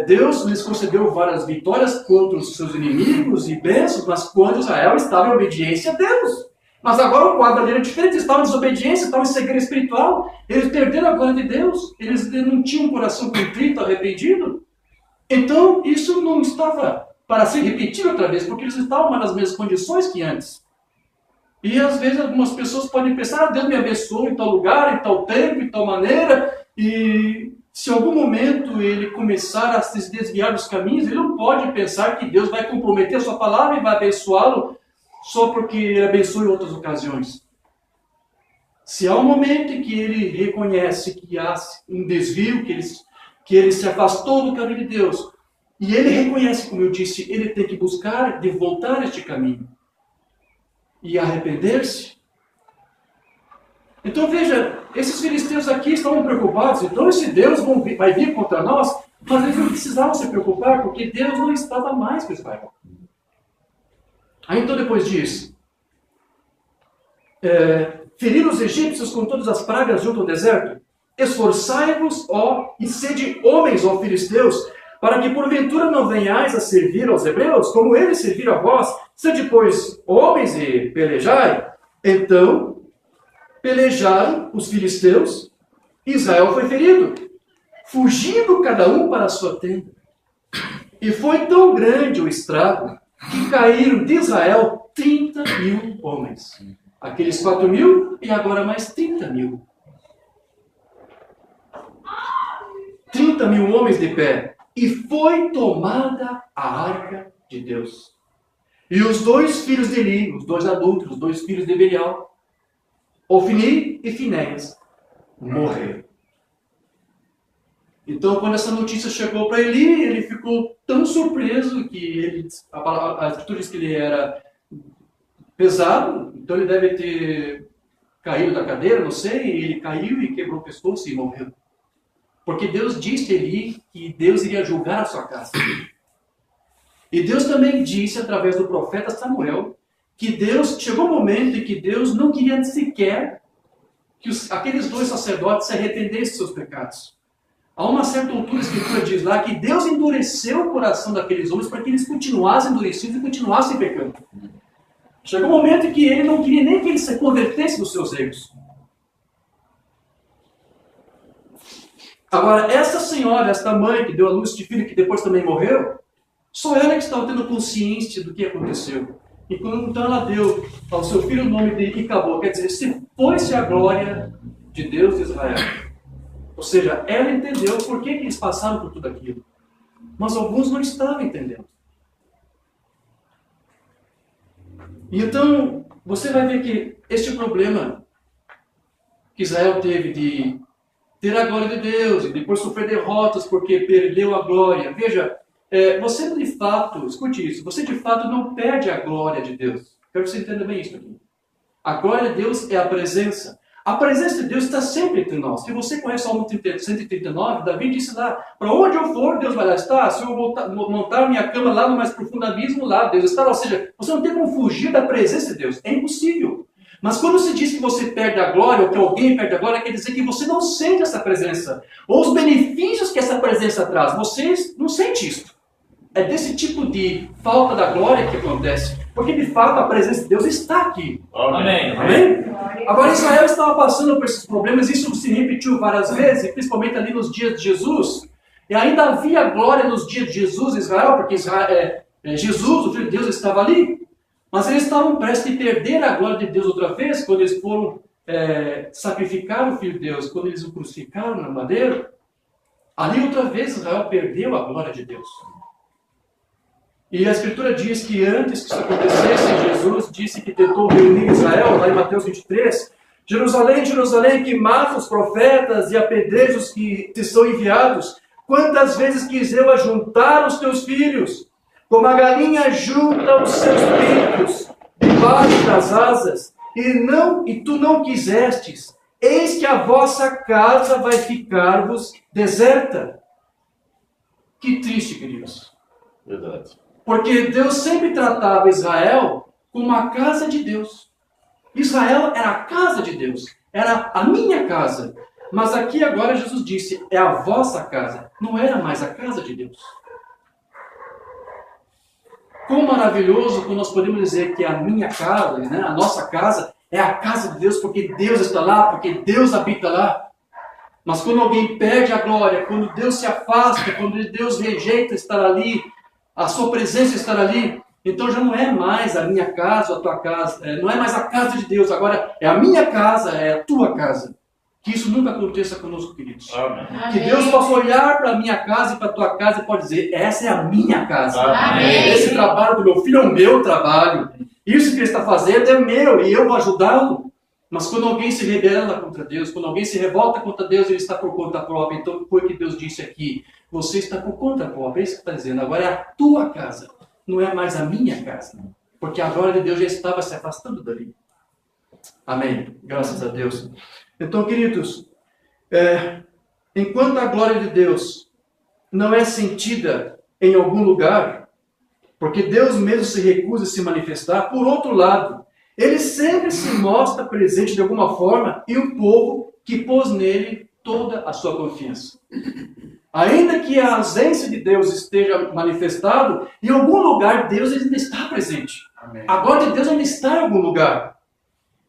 Deus lhes concedeu várias vitórias contra os seus inimigos e bênçãos, mas quando Israel estava em obediência a Deus. Mas agora o quadro ali era diferente, eles estavam em desobediência, estavam em cegueira espiritual, eles perderam a glória de Deus, eles não tinham um coração contrito, arrependido. Então isso não estava para se repetir outra vez, porque eles estavam nas mesmas condições que antes. E às vezes algumas pessoas podem pensar, Deus me abençoou em tal lugar, em tal tempo, em tal maneira, e se em algum momento ele começar a se desviar dos caminhos, ele não pode pensar que Deus vai comprometer a sua palavra e vai abençoá-lo só porque ele abençoa em outras ocasiões. Se há um momento em que ele reconhece que há um desvio, que ele se afastou do caminho de Deus, e ele reconhece, como eu disse, ele tem que buscar de voltar a este caminho e arrepender-se. Então veja, esses filisteus aqui estavam preocupados, então esse Deus vai vir contra nós, mas eles não precisavam se preocupar, porque Deus não estava mais com Israel. Aí então depois diz, feriram os egípcios com todas as pragas junto ao deserto, esforçai-vos, ó, e sede homens, ó filisteus, para que porventura não venhais a servir aos hebreus, como eles serviram a vós, sede pois homens e pelejai. Então pelejaram os filisteus, Israel foi ferido, fugindo cada um para a sua tenda. E foi tão grande o estrago, que caíram de Israel 30.000 homens. Aqueles 4.000 e agora mais 30.000. 30.000 homens de pé. E foi tomada a arca de Deus. E os 2 filhos de Eli, os 2 adultos, os 2 filhos de Belial, Ofni e Finéias, morreram. Então, quando essa notícia chegou para Eli, ele ficou tão surpreso que a escritura diz que ele era pesado, então ele deve ter caído da cadeira, não sei, e ele caiu e quebrou o pescoço e morreu. Porque Deus disse a Eli que Deus iria julgar a sua casa. E Deus também disse, através do profeta Samuel, que chegou um momento em que Deus não queria sequer que aqueles 2 sacerdotes se arrependessem dos seus pecados. A uma certa altura, a Escritura diz lá que Deus endureceu o coração daqueles homens para que eles continuassem endurecidos e continuassem pecando. Chegou um momento em que ele não queria nem que ele se convertesse dos seus erros. Agora, essa senhora, esta mãe que deu a luz de filho, que depois também morreu, só ela que estava tendo consciência do que aconteceu. E quando então ela deu ao seu filho o nome de Icabô, quer dizer, se fosse a glória de Deus de Israel. Ou seja, ela entendeu por que eles passaram por tudo aquilo. Mas alguns não estavam entendendo. E então, você vai ver que este problema que Israel teve de ter a glória de Deus e depois sofrer derrotas porque perdeu a glória. Veja, você de fato, escute isso, você de fato não perde a glória de Deus. Quero que você entenda bem isso aqui. A glória de Deus é a presença. A presença de Deus está sempre entre nós. Se você conhece o Salmo 139, Davi disse lá, para onde eu for, Deus vai lá estar. Se eu montar minha cama lá no mais profundo abismo, lá Deus estará. Ou seja, você não tem como fugir da presença de Deus. É impossível. Mas quando se diz que você perde a glória, ou que alguém perde a glória, quer dizer que você não sente essa presença. Ou os benefícios que essa presença traz. Você não sente isso. É desse tipo de falta da glória que acontece. Porque de fato a presença de Deus está aqui. Amém. Amém? Agora Israel estava passando por esses problemas, isso se repetiu várias vezes, principalmente ali nos dias de Jesus. E ainda havia glória nos dias de Jesus em Israel, porque Jesus, o Filho de Deus, estava ali. Mas eles estavam prestes a perder a glória de Deus outra vez, quando eles foram sacrificar o Filho de Deus, quando eles o crucificaram na madeira. Ali outra vez Israel perdeu a glória de Deus. E a Escritura diz que antes que isso acontecesse, Jesus disse que tentou reunir Israel, lá em Mateus 23, Jerusalém, Jerusalém, que mata os profetas e apedreja os que te são enviados, quantas vezes quis eu ajuntar os teus filhos, como a galinha junta os seus pintos debaixo das asas, e tu não quisestes, eis que a vossa casa vai ficar-vos deserta. Que triste, queridos. Verdade. Porque Deus sempre tratava Israel como a casa de Deus. Israel era a casa de Deus. Era a minha casa. Mas aqui agora Jesus disse, é a vossa casa. Não era mais a casa de Deus. Quão maravilhoso quando nós podemos dizer que a minha casa, né, a nossa casa, é a casa de Deus, porque Deus está lá, porque Deus habita lá. Mas quando alguém perde a glória, quando Deus se afasta, quando Deus rejeita estar ali, a sua presença estar ali, então já não é mais a minha casa, a tua casa, não é mais a casa de Deus, agora é a minha casa, é a tua casa. Que isso nunca aconteça conosco, queridos. Amém. Que Deus possa olhar para a minha casa e para a tua casa e pode dizer, essa é a minha casa. Amém. Esse trabalho do meu filho é o meu trabalho. Isso que ele está fazendo é meu e eu vou ajudá-lo. Mas quando alguém se rebela contra Deus, quando alguém se revolta contra Deus, ele está por conta própria. Então foi o que Deus disse aqui. Você está por conta própria, é isso que está dizendo. Agora é a tua casa, não é mais a minha casa. Porque a glória de Deus já estava se afastando dali. Amém. Graças a Deus. Então, queridos, enquanto a glória de Deus não é sentida em algum lugar, porque Deus mesmo se recusa a se manifestar, por outro lado, ele sempre se mostra presente de alguma forma e o povo que pôs nele toda a sua confiança. Ainda que a ausência de Deus esteja manifestado, em algum lugar Deus ainda está presente. Amém. A glória de Deus ainda está em algum lugar.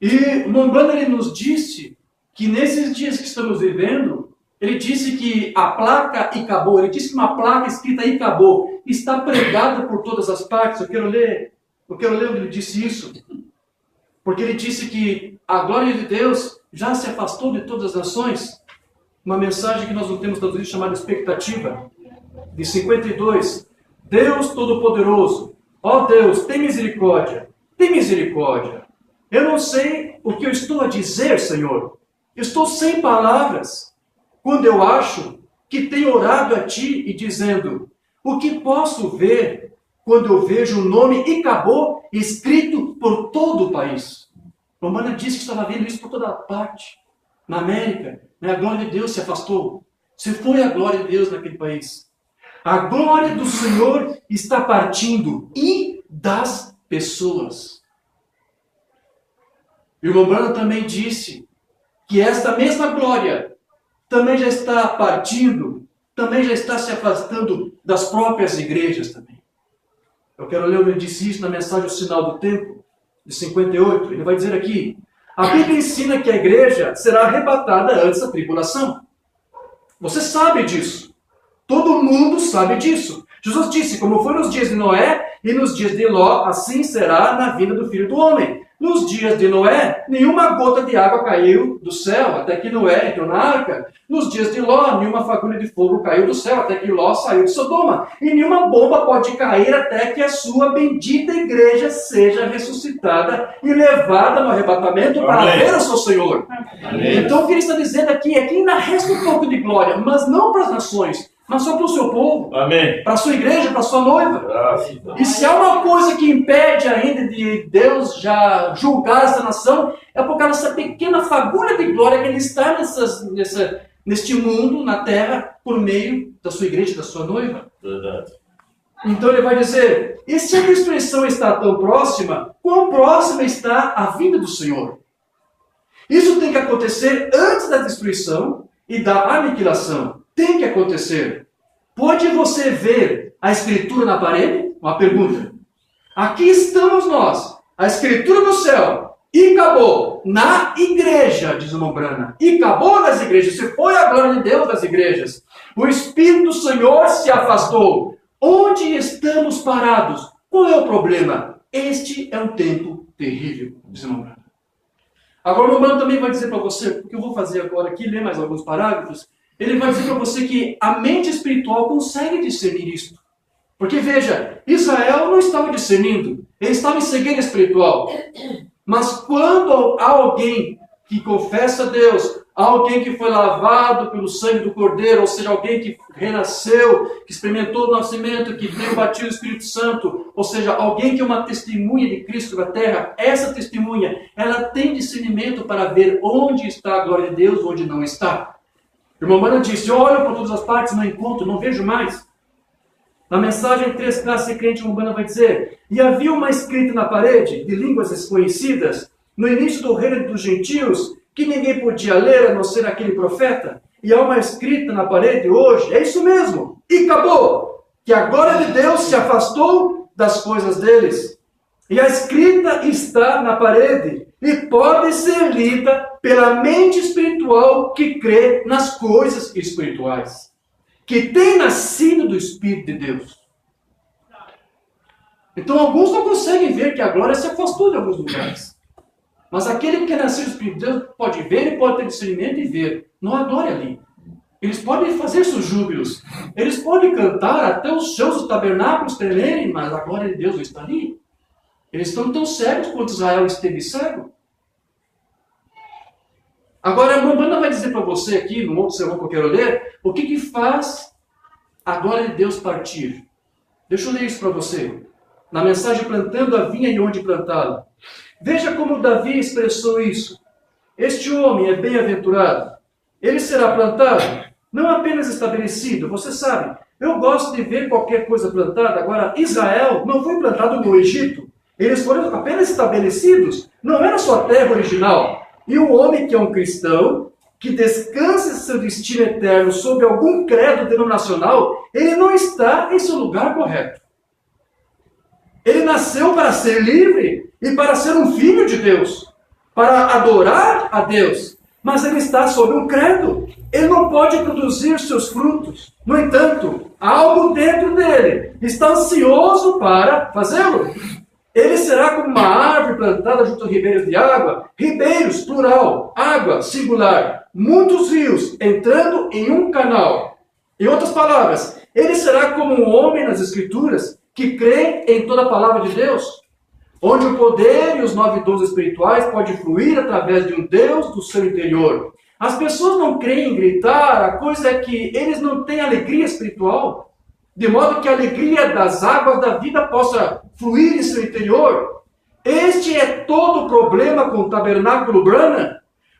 E Mombana ele nos disse que nesses dias que estamos vivendo, ele disse que a placa Icabô, ele disse que uma placa escrita Icabô está pregada por todas as partes. Eu quero ler onde ele disse isso. Porque ele disse que a glória de Deus já se afastou de todas as nações. Uma mensagem que nós não temos traduzido chamada expectativa, de 52. Deus Todo-Poderoso, ó Deus, tem misericórdia, tem misericórdia. Eu não sei o que eu estou a dizer, Senhor. Estou sem palavras. Quando eu acho que tenho orado a Ti e dizendo, o que posso ver quando eu vejo o nome Icabô escrito por todo o país? Romana disse que estava vendo isso por toda parte. Na América, a glória de Deus se afastou. Se foi a glória de Deus naquele país. A glória do Senhor está partindo e das pessoas. E o Romano também disse que esta mesma glória também já está partindo, também já está se afastando das próprias igrejas também. Eu quero ler onde ele disse isso na mensagem O Sinal do Tempo, de 58, ele vai dizer aqui, a Bíblia ensina que a igreja será arrebatada antes da tribulação. Você sabe disso. Todo mundo sabe disso. Jesus disse, como foi nos dias de Noé e nos dias de Ló, assim será na vinda do Filho do Homem. Nos dias de Noé, nenhuma gota de água caiu do céu, até que Noé entrou na arca. Nos dias de Ló, nenhuma fagulha de fogo caiu do céu, até que Ló saiu de Sodoma. E nenhuma bomba pode cair até que a sua bendita igreja seja ressuscitada e levada no arrebatamento para ver o seu Senhor. Amém. Então o que ele está dizendo aqui é que ainda resta um pouco de glória, mas não para as nações, mas só para o seu povo, Amém. para a sua igreja, para a sua noiva. Graças a E se há uma coisa que impede ainda de Deus já julgar essa nação, é por causa dessa pequena fagulha de glória que ele está neste mundo, na terra, por meio da sua igreja, da sua noiva. Verdade. Então ele vai dizer, e se a destruição está tão próxima, quão próxima está a vinda do Senhor? Isso tem que acontecer antes da destruição e da aniquilação. Tem que acontecer. Pode você ver a escritura na parede? Uma pergunta. Aqui estamos nós, a escritura do céu, e acabou na igreja, diz o Mombrana. E acabou nas igrejas. Se foi a glória de Deus das igrejas. O Espírito do Senhor se afastou. Onde estamos parados? Qual é o problema? Este é um tempo terrível, diz o Mombrana. Agora o Mombrana também vai dizer para você, porque eu vou fazer agora aqui, ler mais alguns parágrafos. Ele vai dizer para você que a mente espiritual consegue discernir isto. Porque veja, Israel não estava discernindo, ele estava em cegueira espiritual. Mas quando há alguém que confessa a Deus, alguém que foi lavado pelo sangue do Cordeiro, ou seja, alguém que renasceu, que experimentou o nascimento, que veio batido o Espírito Santo, ou seja, alguém que é uma testemunha de Cristo na terra, essa testemunha, ela tem discernimento para ver onde está a glória de Deus, onde não está. O irmão Mano disse, eu olho para todas as partes, não encontro, não vejo mais. Na mensagem 3 classes crente, o irmão Mano vai dizer, e havia uma escrita na parede, de línguas desconhecidas, no início do reino dos gentios, que ninguém podia ler a não ser aquele profeta. E há uma escrita na parede hoje, é isso mesmo, e acabou, que a glória de Deus se afastou das coisas deles. E a escrita está na parede, e pode ser lida pela mente espiritual que crê nas coisas espirituais, que tem nascido do Espírito de Deus. Então alguns não conseguem ver que a glória se afastou de alguns lugares. Mas aquele que é nascido do Espírito de Deus pode ver e pode ter discernimento e ver. Não há glória ali. Eles podem fazer seus júbilos. Eles podem cantar até os seus tabernáculos tremerem, mas a glória de Deus não está ali. Eles estão tão cegos quanto Israel esteve cego. Agora a Mombrana vai dizer para você aqui, no outro sermão que eu quero ler, o que faz a glória de Deus partir. Deixa eu ler isso para você. Na mensagem Plantando a Vinha e Onde Plantá-la. Veja como Davi expressou isso. Este homem é bem-aventurado. Ele será plantado, não apenas estabelecido. Você sabe, eu gosto de ver qualquer coisa plantada. Agora, Israel não foi plantado no Egito. Eles foram apenas estabelecidos. Não era sua terra original. E o homem que é um cristão, que descansa seu destino eterno sob algum credo denominacional, ele não está em seu lugar correto. Ele nasceu para ser livre e para ser um filho de Deus, para adorar a Deus, mas ele está sob um credo. Ele não pode produzir seus frutos. No entanto, algo dentro dele está ansioso para fazê-lo. Ele será como uma árvore plantada junto a ribeiros de água, ribeiros, plural, água, singular, muitos rios entrando em um canal. Em outras palavras, ele será como um homem nas Escrituras que crê em toda a palavra de Deus, onde o poder e os 9 dons espirituais podem fluir através de um Deus do seu interior. As pessoas não creem em gritar, a coisa é que eles não têm alegria espiritual, de modo que a alegria das águas da vida possa fluir em seu interior. Este é todo o problema com o tabernáculo Branham,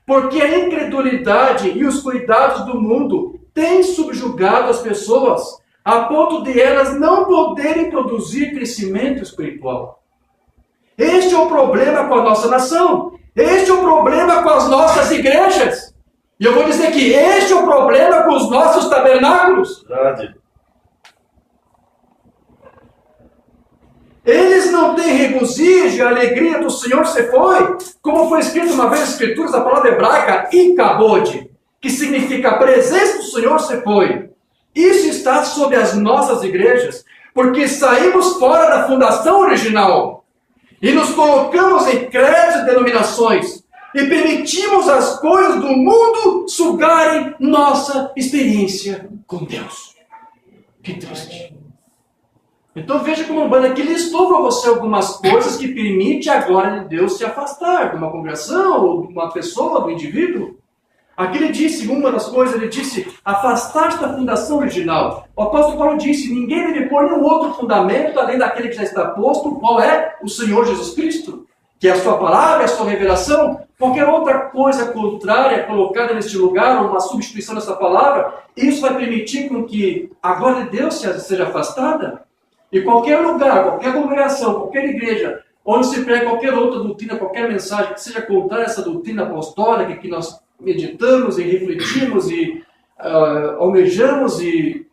porque a incredulidade e os cuidados do mundo têm subjugado as pessoas, a ponto de elas não poderem produzir crescimento espiritual. Este é o problema com a nossa nação. Este é o problema com as nossas igrejas. E eu vou dizer que este é o problema com os nossos tabernáculos. Verdade. Eles não têm regozijo e alegria do Senhor se foi, como foi escrito uma vez nas Escrituras, a palavra hebraica, ikabod, que significa a presença do Senhor se foi. Isso está sobre as nossas igrejas, porque saímos fora da fundação original e nos colocamos em credos e denominações e permitimos as coisas do mundo sugarem nossa experiência com Deus. Que triste. Então veja como o Umbanda aqui listou para você algumas coisas que permitem a glória de Deus se afastar de uma congregação, ou de uma pessoa, do indivíduo. Aqui ele disse, uma das coisas, ele disse, afastar-se da fundação original. O apóstolo Paulo disse, ninguém deve pôr nenhum outro fundamento, além daquele que já está posto, qual é? O Senhor Jesus Cristo, que é a sua palavra, a sua revelação. Qualquer outra coisa contrária colocada neste lugar, ou uma substituição dessa palavra, isso vai permitir com que a glória de Deus seja afastada. E qualquer lugar, qualquer congregação, qualquer igreja, onde se prega qualquer outra doutrina, qualquer mensagem que seja contrária a essa doutrina apostólica que nós meditamos e refletimos e almejamos e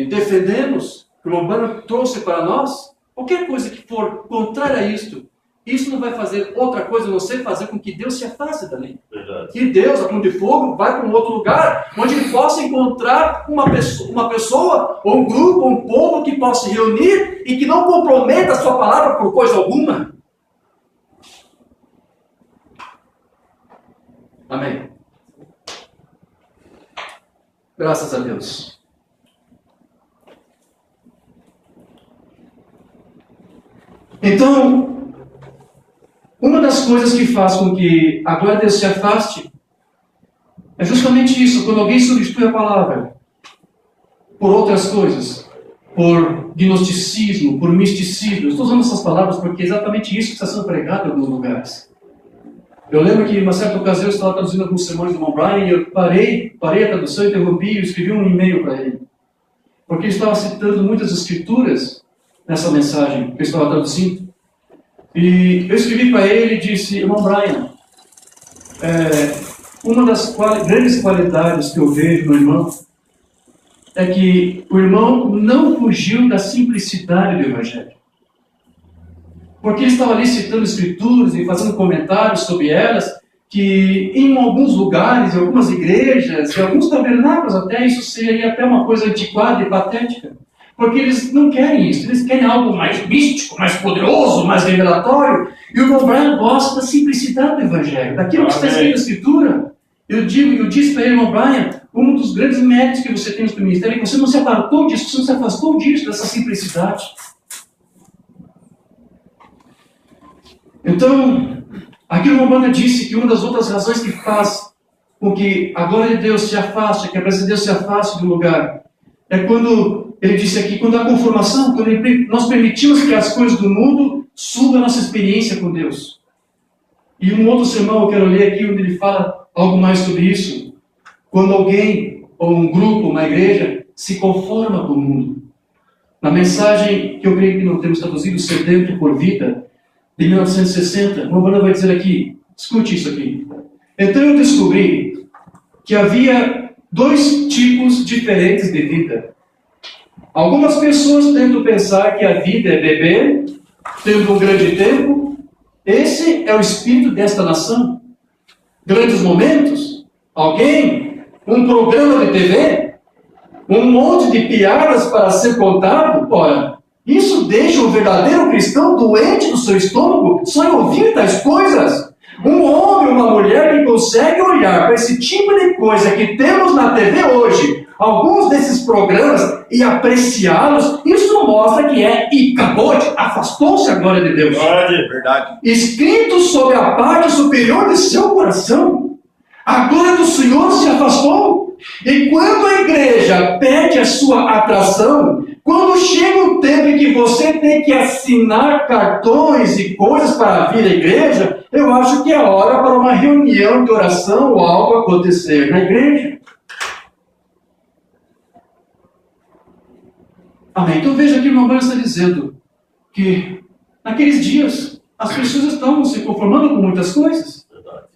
defendemos, que o Umbanda trouxe para nós, qualquer coisa que for contrária a isto, isso não vai fazer outra coisa a não ser fazer com que Deus se afaste dali. Verdade. Que Deus, a mão de fogo, vai para um outro lugar onde ele possa encontrar uma pessoa, ou um grupo, ou um povo que possa se reunir e que não comprometa a sua palavra por coisa alguma. Amém. Graças a Deus. Então, uma das coisas que faz com que a glória de Deus se afaste é justamente isso, quando alguém substitui a palavra por outras coisas, por gnosticismo, por misticismo. Eu estou usando essas palavras porque é exatamente isso que está sendo pregado em alguns lugares. Eu lembro que, em uma certa ocasião, eu estava traduzindo alguns sermões do irmão Brian e eu parei a tradução, interrompi e escrevi um e-mail para ele. Porque ele estava citando muitas escrituras nessa mensagem que eu estava traduzindo. E eu escrevi para ele e disse, irmão Brian, uma das grandes qualidades que eu vejo no irmão é que o irmão não fugiu da simplicidade do Evangelho. Porque ele estava ali citando escrituras e fazendo comentários sobre elas, que em alguns lugares, em algumas igrejas, em alguns tabernáculos até, isso seria até uma coisa antiquada e patética. Porque eles não querem isso, eles querem algo mais místico, mais poderoso, mais revelatório. E o irmão Brian gosta da simplicidade do Evangelho, daquilo que está escrito na Escritura. Eu disse para ele, irmão Brian, um dos grandes méritos que você tem no seu ministério é que você não se apartou disso, você não se afastou disso, dessa simplicidade. Então, aqui o irmão Brian disse que uma das outras razões que faz com que a glória de Deus se afaste, que a presença de Deus se afaste do lugar, é quando... Ele disse aqui, quando há conformação, quando nós permitimos que as coisas do mundo sugam a nossa experiência com Deus. E um outro sermão eu quero ler aqui, onde ele fala algo mais sobre isso. Quando alguém, ou um grupo, uma igreja, se conforma com o mundo. Na mensagem que eu creio que não temos traduzido, Sedento por Vida, de 1960, o Umbanda vai dizer aqui, escute isso aqui. Então eu descobri que havia dois tipos diferentes de vida. Algumas pessoas tentam pensar que a vida é beber, tendo um grande tempo. Esse é o espírito desta nação. Grandes momentos, alguém, um programa de TV, um monte de piadas para ser contado. Ora, isso deixa o verdadeiro cristão doente do seu estômago só em ouvir tais coisas. Um homem, uma mulher que consegue olhar para esse tipo de coisa que temos na TV hoje, alguns desses programas, e apreciá-los, isso mostra que ikabod, afastou-se a glória de Deus. Verdade. Escrito sobre a parte superior de seu coração, a glória do Senhor se afastou. E quando a igreja perde a sua atração, quando chega um tempo em que você tem que assinar cartões e coisas para vir à igreja, eu acho que é hora para uma reunião de oração ou algo acontecer na igreja. Amém. Então veja que o irmão Brian está dizendo que naqueles dias as pessoas estavam se conformando com muitas coisas.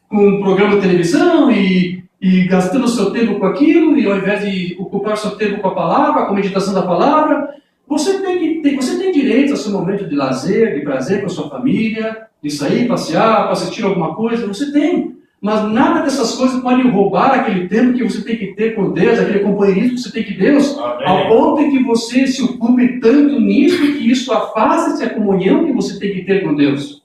Com um programa de televisão e gastando o seu tempo com aquilo, e ao invés de ocupar seu tempo com a palavra, com a meditação da palavra, Você tem direito ao seu momento de lazer, de prazer com a sua família, de sair, passear, para assistir alguma coisa, você tem. Mas nada dessas coisas pode roubar aquele tempo que você tem que ter com Deus, aquele companheirismo que você tem com Deus, ao ponto em que você se ocupe tanto nisso que isso afaste a comunhão que você tem que ter com Deus.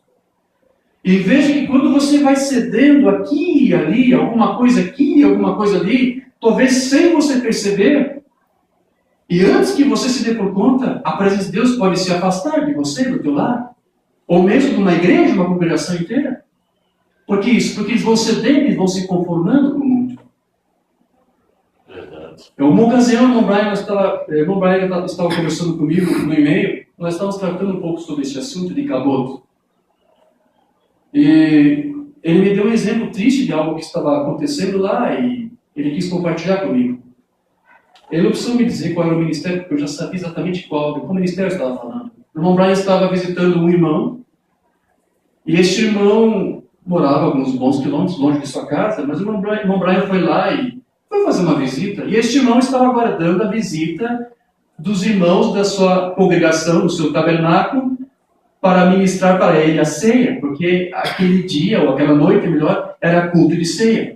E veja que quando você vai cedendo aqui e ali, alguma coisa aqui, alguma coisa ali, talvez sem você perceber, e antes que você se dê por conta, a presença de Deus pode se afastar de você, do teu lar, ou mesmo de uma igreja, uma congregação inteira. Por que isso? Porque eles vão cedendo, eles vão se conformando com o mundo. Em uma ocasião, o irmão Brian estava conversando comigo no e-mail, nós estávamos tratando um pouco sobre esse assunto de caboto. E ele me deu um exemplo triste de algo que estava acontecendo lá e ele quis compartilhar comigo. Ele não precisou me dizer qual era o ministério, porque eu já sabia exatamente qual ministério eu estava falando. O irmão Brian estava visitando um irmão, e este irmão morava alguns bons quilômetros longe de sua casa, mas o irmão Brian foi lá e foi fazer uma visita, e este irmão estava aguardando a visita dos irmãos da sua congregação, do seu tabernáculo, para ministrar para ele a ceia, porque aquele dia, ou aquela noite, melhor, era culto de ceia.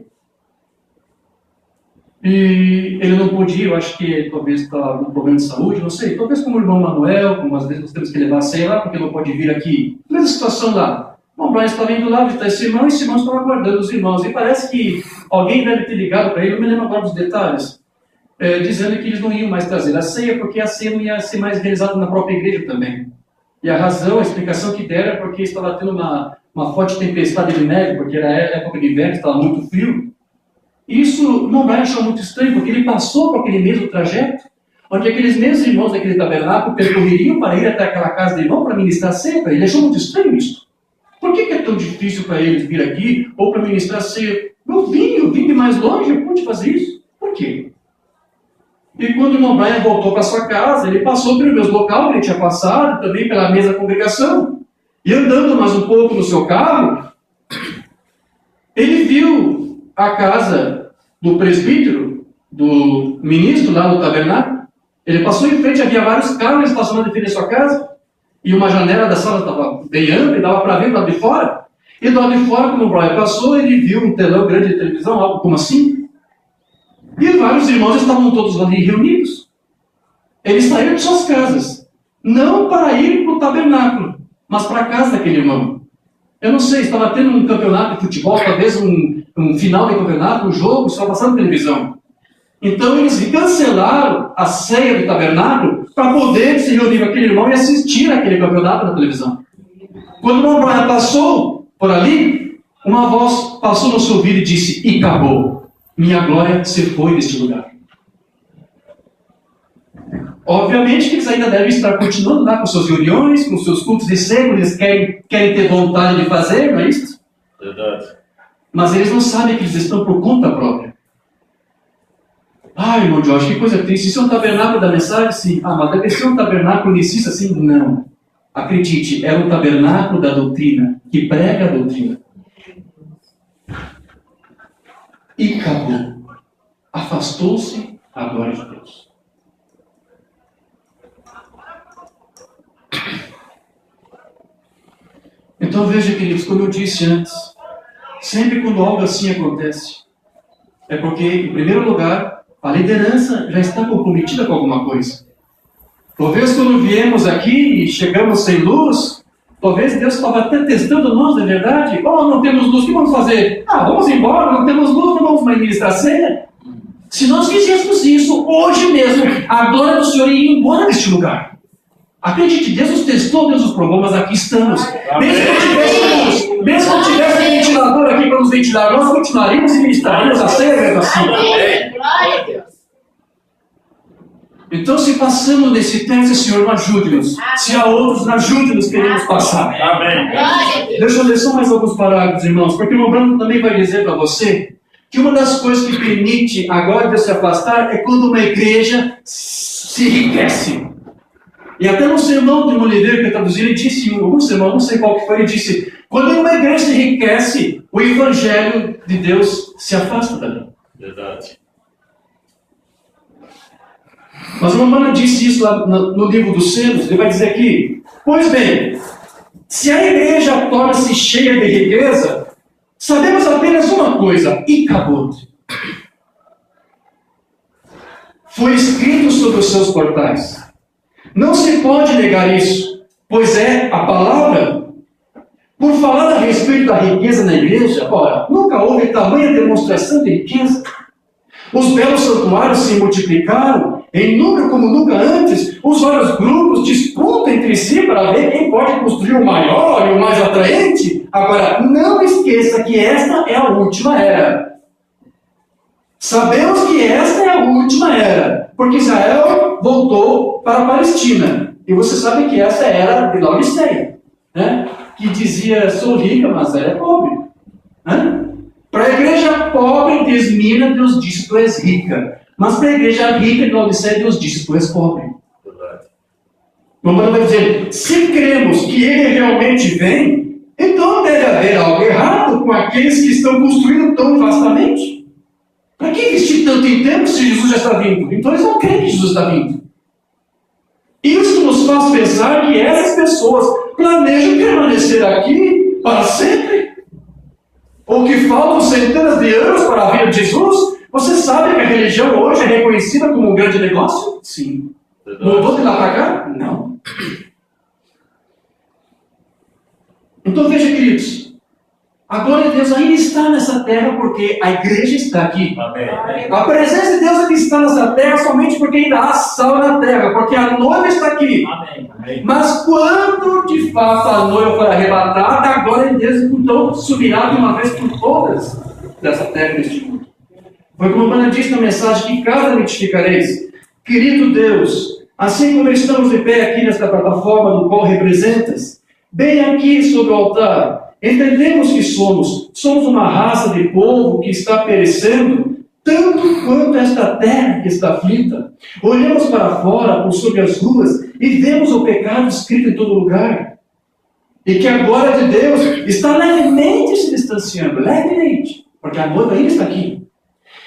E ele não podia, eu acho que talvez estava com problema de saúde, não sei, talvez como o irmão Manuel, como às vezes nós temos que levar a ceia lá, porque não pode vir aqui. Mesma situação lá. O irmão Brian estava indo lá visitar esse irmão, e esse irmão estava aguardando os irmãos. E parece que alguém deve ter ligado para ele, não me lembro agora dos detalhes, dizendo que eles não iam mais trazer a ceia, porque a ceia não ia ser mais realizada na própria igreja também. E a razão, a explicação que deram é porque estava tendo uma forte tempestade de neve, porque era época de inverno, estava muito frio. Isso o irmão Brian achou muito estranho, porque ele passou por aquele mesmo trajeto, onde aqueles mesmos irmãos daquele tabernáculo percorreriam para ir até aquela casa do irmão para ministrar a ceia. Ele achou muito estranho isso. Por que é tão difícil para eles vir aqui ou para ministrar a ceia? Eu vim de mais longe, eu pude fazer isso. Por quê? E quando o irmão Brian voltou para sua casa, ele passou pelo mesmo local que ele tinha passado, também pela mesma congregação. E andando mais um pouco no seu carro, ele viu a casa do presbítero, do ministro lá no tabernáculo. Ele passou em frente, havia vários carros estacionados em frente à sua casa, e uma janela da sala estava bem ampla, e dava para ver do lado de fora. E do lado de fora, quando o Brian passou, ele viu um telão grande de televisão, algo como assim. E vários irmãos estavam todos ali reunidos. Eles saíram de suas casas, não para ir para o tabernáculo, mas para a casa daquele irmão. Eu não sei, estava tendo um campeonato de futebol, talvez um final de campeonato, um jogo, estava passando na televisão. Então eles cancelaram a ceia do tabernáculo para poder se reunir com aquele irmão e assistir aquele campeonato na televisão. Quando o irmão Brian passou por ali, uma voz passou no seu ouvido e disse: "E acabou. Minha glória se foi deste lugar." Obviamente que eles ainda devem estar continuando lá com suas reuniões, com seus cultos de ceia, eles querem ter vontade de fazer, não é isso? Verdade. Mas eles não sabem que eles estão por conta própria. Ai, irmão Josh, que coisa triste. Isso é um tabernáculo da mensagem? Sim. Ah, mas deve ser um tabernáculo unicista? Assim? Não. Acredite, é um tabernáculo da doutrina, que prega a doutrina. E acabou. Afastou-se a glória de Deus. Então veja, queridos, como eu disse antes, sempre quando algo assim acontece, é porque, em primeiro lugar, a liderança já está comprometida com alguma coisa. Talvez quando viemos aqui e chegamos sem luz, talvez Deus estava até testando nós, não é verdade? Oh, não temos luz, o que vamos fazer? Ah, vamos embora, não temos luz, não vamos mais ministrar a ceia. Se nós fizéssemos isso hoje mesmo, a glória do Senhor ia embora deste lugar. Acredite, Deus nos testou, Deus nos provou, mas aqui estamos. Mesmo que não tivesse ventilador aqui para nos ventilar, nós continuaríamos e ministraríamos a ceia mesmo assim. Glória a Deus. Então, se passamos nesse teste, Senhor, ajude-nos. Se há outros, ajude-nos, queremos passar. Amém. Glória a Deus. Deixa eu ler só mais alguns parágrafos, irmãos, porque o irmão Branco também vai dizer para você que uma das coisas que permite a glória de Deus se afastar é quando uma igreja se enriquece. E até no sermão do irmão Oliveira, que eu traduzi, ele disse, algum sermão, não sei qual que foi, ele disse: quando uma igreja se enriquece, o evangelho de Deus se afasta dali. Verdade. Mas o Romana disse isso lá no livro dos Selos. Ele vai dizer aqui: pois bem, se a igreja torna-se cheia de riqueza, sabemos apenas uma coisa: Icabod. Foi escrito sobre os seus portais. Não se pode negar isso, pois é a palavra. Por falar a respeito da riqueza na igreja, ora, nunca houve tamanha demonstração de riqueza. Os belos santuários se multiplicaram em número como nunca antes. Os vários grupos disputam entre si para ver quem pode construir o maior e o mais atraente. Agora, não esqueça que esta é a última era. Sabemos que esta é a última era, porque Israel voltou para a Palestina. E você sabe que essa era de Laodiceia, né? Que dizia: sou rica, mas ela é pobre. Para a igreja pobre, diz Mina, Deus disse: tu és rica. Mas para a igreja rica de Laodiceia, Deus disse: tu és pobre. O Romano vai dizer: se cremos que ele realmente vem, então deve haver algo errado com aqueles que estão construindo tão vastamente. Para que investir tanto em tempo se Jesus já está vindo? Então eles não creem que Jesus está vindo. Isso nos faz pensar que essas pessoas planejam permanecer aqui para sempre. Ou que faltam centenas de anos para a vida de Jesus. Você sabe que a religião hoje é reconhecida como um grande negócio? Sim. Mudou de lá para cá? Não. Então veja, queridos, a glória de Deus ainda está nessa terra porque a igreja está aqui. Amém. A presença de Deus ainda está nessa terra somente porque ainda há sal na terra, porque a noiva está aqui. Amém. Mas quando de fato a noiva for arrebatada, a glória de Deus então subirá de uma vez por todas dessa terra neste mundo. Foi como a Ana disse na mensagem: que casa me edificareis. Querido Deus, assim como estamos de pé aqui nesta plataforma no qual representas, bem aqui sobre o altar, entendemos que somos uma raça de povo que está perecendo, tanto quanto esta terra que está aflita. Olhamos para fora, por sobre as ruas, e vemos o pecado escrito em todo lugar. E que a glória de Deus está levemente se distanciando, levemente, porque a noiva ainda está aqui.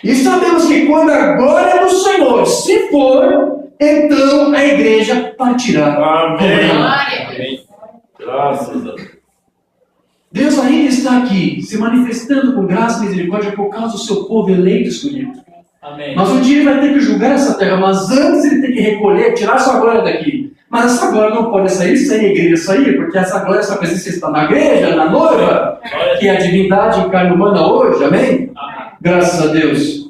E sabemos que quando a glória do Senhor se for, então a igreja partirá. Amém. Glória. Graças a Deus. Deus ainda está aqui, se manifestando com graça e misericórdia por causa do seu povo eleito e escolhido. Amém. Mas um dia ele vai ter que julgar essa terra, mas antes ele tem que recolher, tirar sua glória daqui. Mas essa glória não pode sair sem a igreja sair, porque essa glória, essa presença está na igreja, na noiva, que é a divindade em carne humana hoje, amém? Graças a Deus.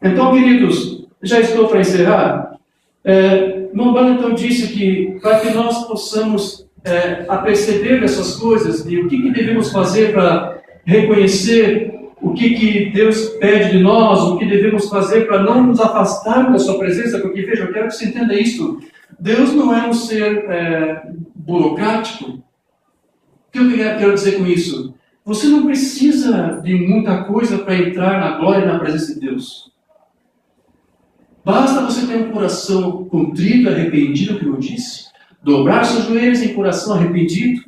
Então, queridos, já estou para encerrar. Mombala então disse que para que nós possamos a perceber essas coisas e o que devemos fazer para reconhecer o que Deus pede de nós, o que devemos fazer para não nos afastarmos da sua presença, porque veja, eu quero que você entenda isso. Deus não é um ser burocrático. O que eu quero dizer com isso? Você não precisa de muita coisa para entrar na glória e na presença de Deus. Basta você ter um coração contrito, arrependido, como eu disse, dobrar seus joelhos em coração arrependido,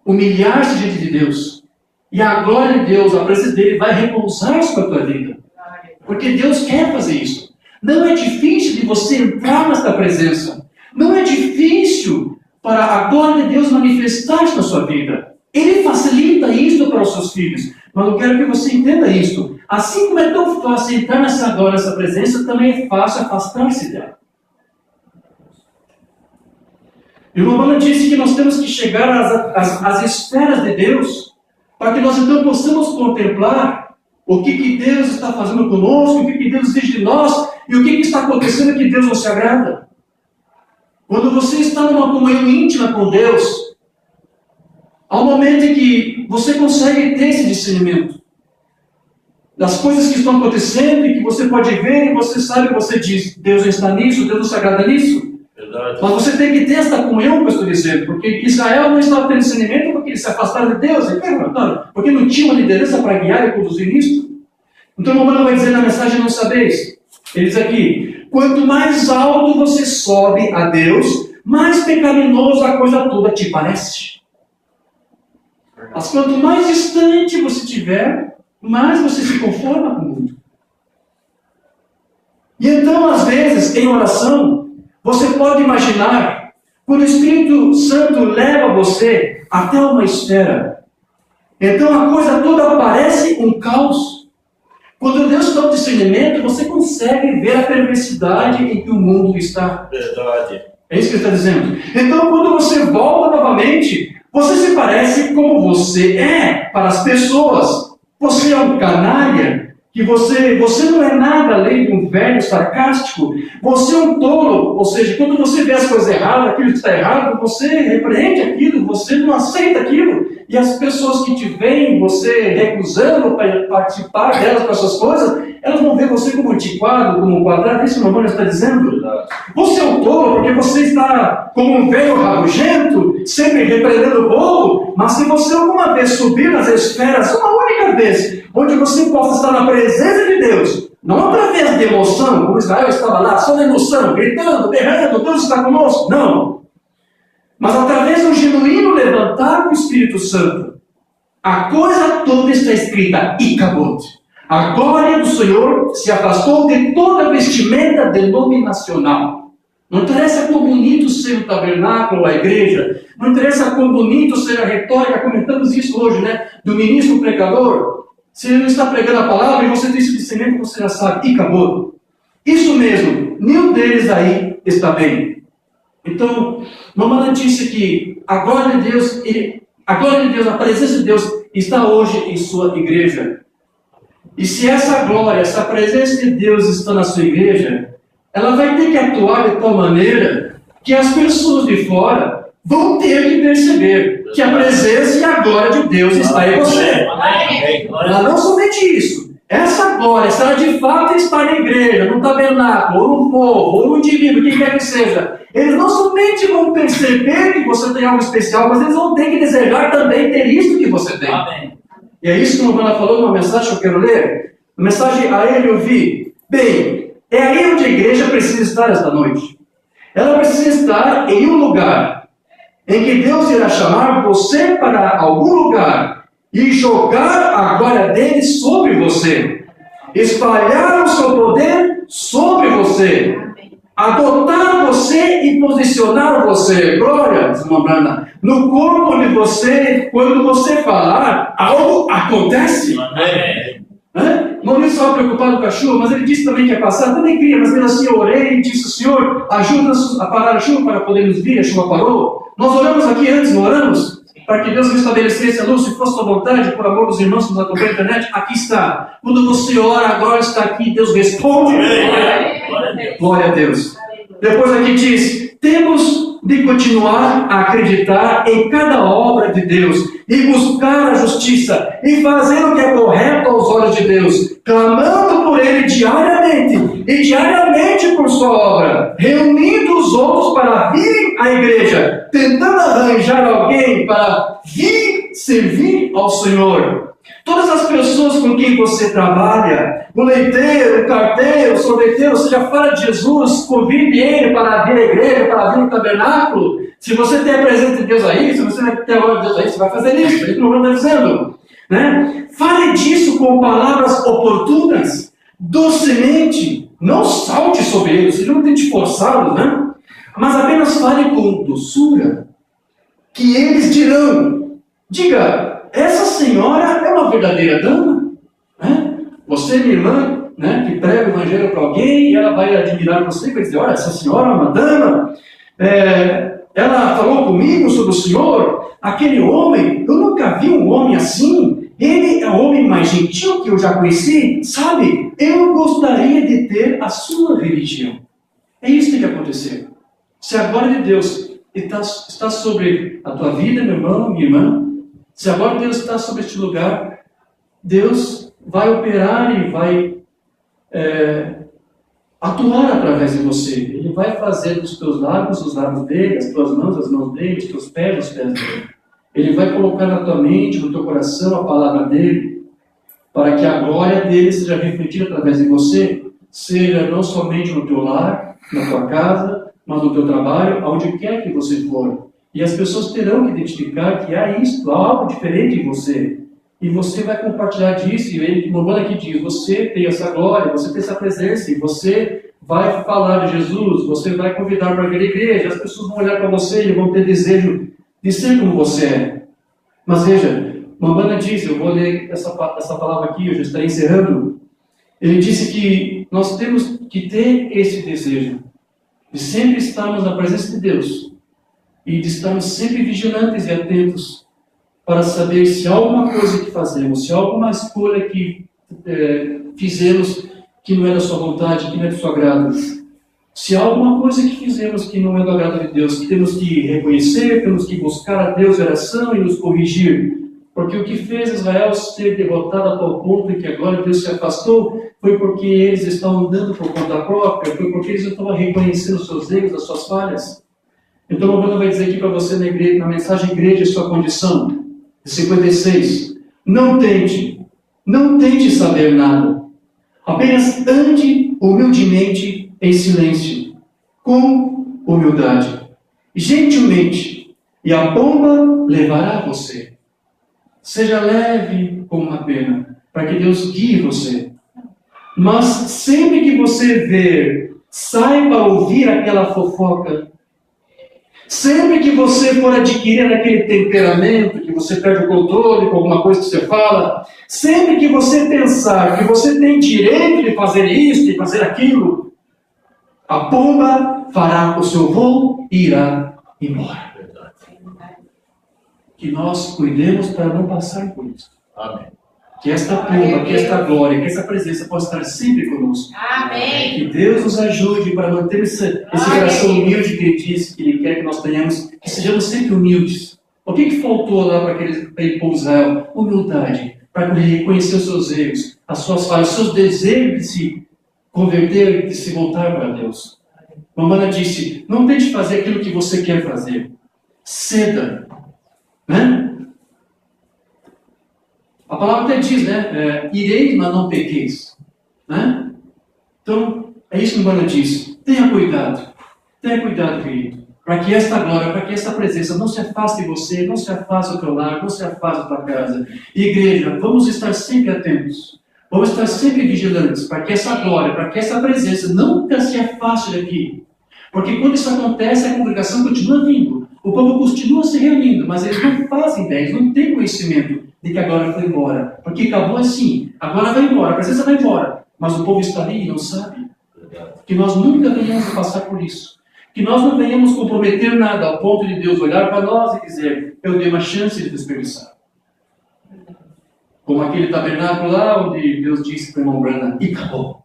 humilhar-se diante de Deus, e a glória de Deus, a presença dele vai repousar sobre a tua vida. Porque Deus quer fazer isso. Não é difícil de você entrar nesta presença. Não é difícil para a glória de Deus manifestar-se na sua vida. Ele facilita isso para os seus filhos. Mas eu quero que você entenda isso. Assim como é tão fácil entrar nessa glória, nessa presença, também é fácil afastar-se dela. E o Romano disse que nós temos que chegar às esferas de Deus, para que nós então possamos contemplar o que Deus está fazendo conosco, o que Deus exige de nós, e o que está acontecendo que Deus não se agrada. Quando você está numa comunhão íntima com Deus, há um momento em que você consegue ter esse discernimento das coisas que estão acontecendo e que você pode ver e você sabe, você diz: Deus não está nisso, Deus não se agrada nisso. Verdade. Mas você tem que ter esta comunhão, que eu estou dizendo, porque Israel não estava tendo discernimento porque eles se afastaram de Deus, porque não tinha uma liderança para guiar e conduzir nisso. Então o Romano vai dizer na mensagem: não sabeis. Ele diz aqui: quanto mais alto você sobe a Deus, mais pecaminoso a coisa toda te parece. Mas quanto mais distante você estiver, mais você se conforma com o mundo. E então, às vezes, em oração, você pode imaginar, quando o Espírito Santo leva você até uma esfera, então a coisa toda parece um caos. Quando Deus dá o discernimento, você consegue ver a perversidade em que o mundo está. Verdade. É isso que ele está dizendo. Então, quando você volta novamente, você se parece como você é para as pessoas. Você é um canalha, que você não é nada além de um velho sarcástico. Você é um tolo, ou seja, quando você vê as coisas erradas, aquilo que está errado, você repreende aquilo, você não aceita aquilo. E as pessoas que te veem, você recusando para participar delas com essas coisas, elas vão ver você como antiquado, como um quadrado. É isso que o Romano está dizendo. Você é um tolo porque você está como um velho rabugento, sempre repreendendo o povo. Mas se você alguma vez subir nas esferas, uma única vez, onde você possa estar na presença de Deus, não através de emoção, como Israel estava lá, só na emoção, gritando, berrando, Deus está conosco. Não. Mas através do genuíno levantar do Espírito Santo, a coisa toda está escrita e acabou. A glória do Senhor se afastou de toda vestimenta denominacional. Não interessa quão bonito ser o tabernáculo, a igreja. Não interessa quão bonito ser a retórica. Comentamos isso hoje, né? Do ministro pregador. Se ele está pregando a palavra e você tem esse discernimento, você já sabe. E acabou. Isso mesmo. Nenhum deles aí está bem. Então, uma notícia que a glória de Deus, a presença de Deus está hoje em sua igreja. E se essa glória, essa presença de Deus está na sua igreja, ela vai ter que atuar de tal maneira que as pessoas de fora vão ter que perceber que a presença e a glória de Deus está em você. Mas não somente isso. Essa glória, se ela de fato está na igreja, no tabernáculo, ou no povo, ou no indivíduo, quem quer que seja, eles não somente vão perceber que você tem algo especial, mas eles vão ter que desejar também ter isso que você tem. Amém. E é isso que o Romano falou numa mensagem que eu quero ler. A mensagem a ele eu vi. Bem, é aí onde a igreja precisa estar esta noite. Ela precisa estar em um lugar em que Deus irá chamar você para algum lugar e jogar a glória dele sobre você, espalhar o seu poder sobre você, adotar você e posicionar você, glória, desmembrana, no corpo de você. Quando você falar, algo acontece. Não estava preocupado com a chuva, mas ele disse também que ia passar. Também queria, mas mesmo assim eu orei e disse: Senhor, ajuda-nos a parar a chuva para podermos vir. A chuva parou. Nós oramos aqui antes, não oramos? Para que Deus restabelecesse a luz, se fosse sua vontade, por amor dos irmãos que nos acompanham na internet. Aqui está. Quando você ora, a glória está aqui, Deus responde. Glória a Deus. Depois aqui diz: temos de continuar a acreditar em cada obra de Deus e buscar a justiça e fazer o que é correto aos olhos de Deus, clamando por Ele diariamente e diariamente por sua obra, reunindo os outros para virem à igreja, tentando arranjar alguém para vir servir ao Senhor. Todas as pessoas com quem você trabalha, o leiteiro, o carteiro, o sorveteiro, seja fora de Jesus, convide ele para vir à igreja, para vir no tabernáculo. Se você tem a presença de Deus aí, se você tem a glória de Deus aí, você vai fazer isso. É isso que o Romano está dizendo. Né? Fale disso com palavras oportunas, docemente. Não salte sobre eles, seja não tente forçá-los, né? Mas apenas fale com doçura, que eles dirão: diga, essa senhora é uma verdadeira dama, né? Você, minha irmã, né, que prega o evangelho para alguém, e ela vai admirar você e vai dizer: olha, essa senhora é uma dama, ela falou comigo sobre o senhor, aquele homem, eu nunca vi um homem assim, ele é o homem mais gentil que eu já conheci, sabe? Eu gostaria de ter a sua religião. É isso que tem que acontecer. Se a glória de Deus está sobre a tua vida, meu irmão, minha irmã, se a glória de Deus está sobre este lugar, Deus vai operar e vai atuar através de você. Ele vai fazer dos teus lábios os lábios dele, as tuas mãos as mãos dele, os teus pés os pés dele. Ele vai colocar na tua mente, no teu coração, a palavra dele, para que a glória dele seja refletida através de você, seja não somente no teu lar, na tua casa, mas no teu trabalho, aonde quer que você for. E as pessoas terão que identificar que há isto, há algo diferente em você. E você vai compartilhar disso, e ele, no Romano aqui diz: você tem essa glória, você tem essa presença, e você vai falar de Jesus, você vai convidar para vir à igreja, as pessoas vão olhar para você e vão ter desejo de ser como você é. Mas veja, Mambana diz, eu vou ler essa palavra aqui, eu já estarei encerrando. Ele disse que nós temos que ter esse desejo de sempre estarmos na presença de Deus e de estarmos sempre vigilantes e atentos para saber se há alguma coisa que fazemos, se há alguma escolha que fizemos que não é da sua vontade, que não é do seu agrado. Se há alguma coisa que fizemos que não é do agrado de Deus, que temos que reconhecer, temos que buscar a Deus em oração e nos corrigir. Porque o que fez Israel ser derrotado a tal ponto que agora Deus se afastou, foi porque eles estavam andando por conta própria, foi porque eles estavam reconhecendo os seus erros, as suas falhas. Então, o Bruno vai dizer aqui para você na mensagem Igreja, sua condição, 56. Não tente saber nada. Apenas ande humildemente em silêncio, com humildade, gentilmente, e a pomba levará você. Seja leve como uma pena, para que Deus guie você. Mas sempre que você ver, saiba ouvir aquela fofoca. Sempre que você for adquirir aquele temperamento, que você perde o controle com alguma coisa que você fala, sempre que você pensar que você tem direito de fazer isso, de fazer aquilo, a pomba fará o seu voo e irá embora. Que nós cuidemos para não passar por isso. Amém. Que esta pomba, que esta glória, que essa presença possa estar sempre conosco. Amém. Que Deus nos ajude para manter esse coração humilde que Ele disse que Ele quer que nós tenhamos, que sejamos sempre humildes. O que faltou lá para aquele povo de Israel? Humildade, para reconhecer os seus erros, as suas falhas, os seus desejos de se converter, de se voltar para Deus. Mamãe disse, não tente fazer aquilo que você quer fazer. Ceda. Né? A palavra até diz, né? Irei, mas não pequeis. Né? Então, é isso que o Mano diz. Tenha cuidado, querido. Para que esta glória, para que esta presença não se afaste de você, não se afaste do teu lar, não se afaste da tua casa. E, igreja, vamos estar sempre atentos. Vamos estar sempre vigilantes para que essa glória, para que essa presença nunca se afaste daqui. Porque quando isso acontece, a congregação continua vindo. O povo continua se reunindo, mas eles não fazem ideia, eles não têm conhecimento de que agora foi embora. Porque acabou assim, agora vai embora, a presença vai embora. Mas o povo está ali e não sabe. Que nós nunca venhamos a passar por isso. Que nós não venhamos comprometer nada ao ponto de Deus olhar para nós e dizer, eu dei uma chance de desperdiçar. Como aquele tabernáculo lá onde Deus disse para o irmão Branham, e acabou.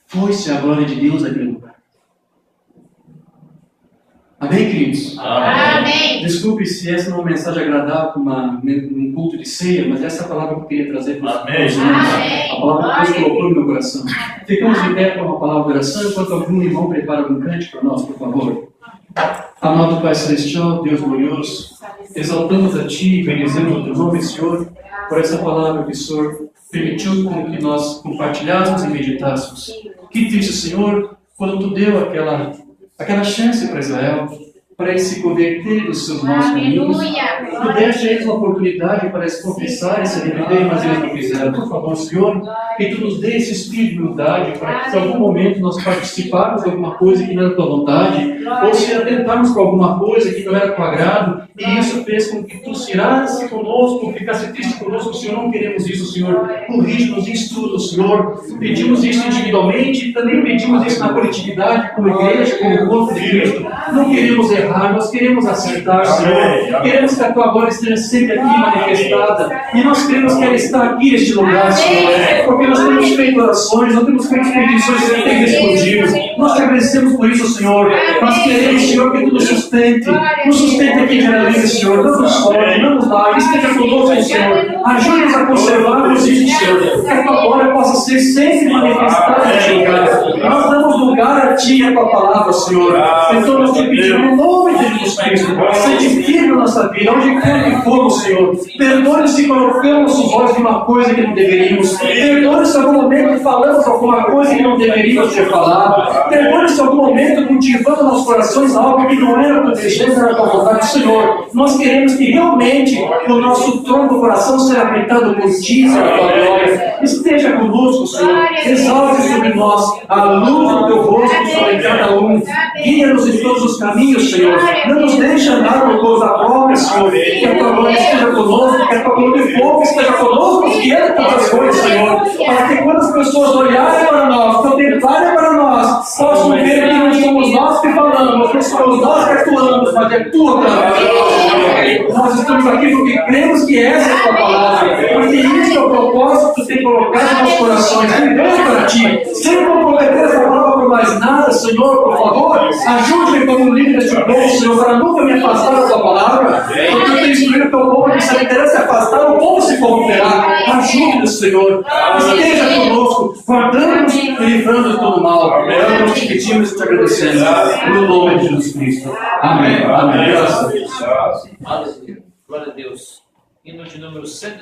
Foi-se a glória de Deus naquele lugar. Amém, queridos? Amém. Desculpe se essa não é uma mensagem agradável, um culto de ceia, mas essa é a palavra que eu queria trazer para os irmãos. A palavra que Deus colocou no meu coração. Ficamos de pé com uma palavra de oração, enquanto algum irmão prepara um cântico para nós, por favor. Amado Pai Celestial, Deus glorioso, exaltamos a Ti e bendizemos o Teu nome, Senhor, por essa palavra que o Senhor permitiu com que nós compartilhássemos e meditássemos. Que triste, Senhor, quando Tu deu aquela chance para Israel, para eles se converterem dos seus maus caminhos. Tu deste a eles uma oportunidade para eles confessarem e se arrependerem, mas eles não fizeram. Por favor, Senhor, que Tu nos dê esse espírito de humildade, para que se em algum momento nós participarmos de alguma coisa que não era Tua vontade, ou se atentarmos com alguma coisa que não era Teu agrado, e isso fez com que Tu se irasse conosco, ficasse triste conosco. Senhor, não queremos isso, Senhor. Corrige-nos em tudo, Senhor. Pedimos isso individualmente, também pedimos isso na coletividade, como igreja, como corpo de Cristo. Não queremos errar, nós queremos acertar, Senhor. Queremos que a Tua glória esteja sempre aqui manifestada. E nós queremos que ela está aqui neste lugar, Senhor. Porque nós temos feito orações, nós temos feito petições que têm respondido. Nós te agradecemos por isso, Senhor. Nós queremos, Senhor, que Tu nos sustente. Nos sustente aqui diariamente, Senhor. Não nos solte, não nos largue. Esteja conosco, Senhor. Ajude-nos a conservarmos isso, Senhor. Que a Tua glória possa ser sempre manifestada neste lugar. Nós damos lugar a Ti e a Tua palavra, Senhor. Então nós te pedimos, no nome de Jesus Cristo, santifique a nossa vida, onde quer que formos, Senhor. Perdoe se colocamos voz de uma coisa que não deveríamos. Perdoe se em algum momento falamos alguma coisa que não deveríamos ter falado. Perdoe se em algum momento cultivando nos corações algo que não era o teu desejo, era a tua vontade, Senhor. Nós queremos que realmente o nosso trono do coração seja habitado por ti, Senhor, a tua glória. Esteja conosco, Senhor. Exalte sobre nós a luz do teu rosto sobre cada um. Guia-nos em todos os caminhos, Senhor. Não nos deixe andar por causa própria, Senhor. Que a tua glória esteja conosco, que a tua glória de fogo esteja conosco, guiando todas as coisas, Senhor. Para que quando as pessoas olharem para nós, contemplarem para nós, possam ver que não somos nós que falamos, não somos nós que atuamos, mas é tua palavra. Nós estamos aqui porque cremos que essa é a tua palavra, porque isso é o propósito que tu tem colocado nos nossos corações. Vivemos para ti, sem comprometer essa palavra por mais nada, Senhor, por favor, ajude-me como líder deste povo, Senhor, para nunca me afastar da tua palavra, porque eu tenho instruído o teu povo que se ele interessa afastar, o povo se corromperá. Ajude-nos, Senhor, esteja conosco, guardando-nos e livrando de todo mal. Nós te pedimos e te agradecemos, no nome de Jesus Cristo. Amém. Amém. Graças a Deus. Aleluia. Glória a Deus. Hino de número 100.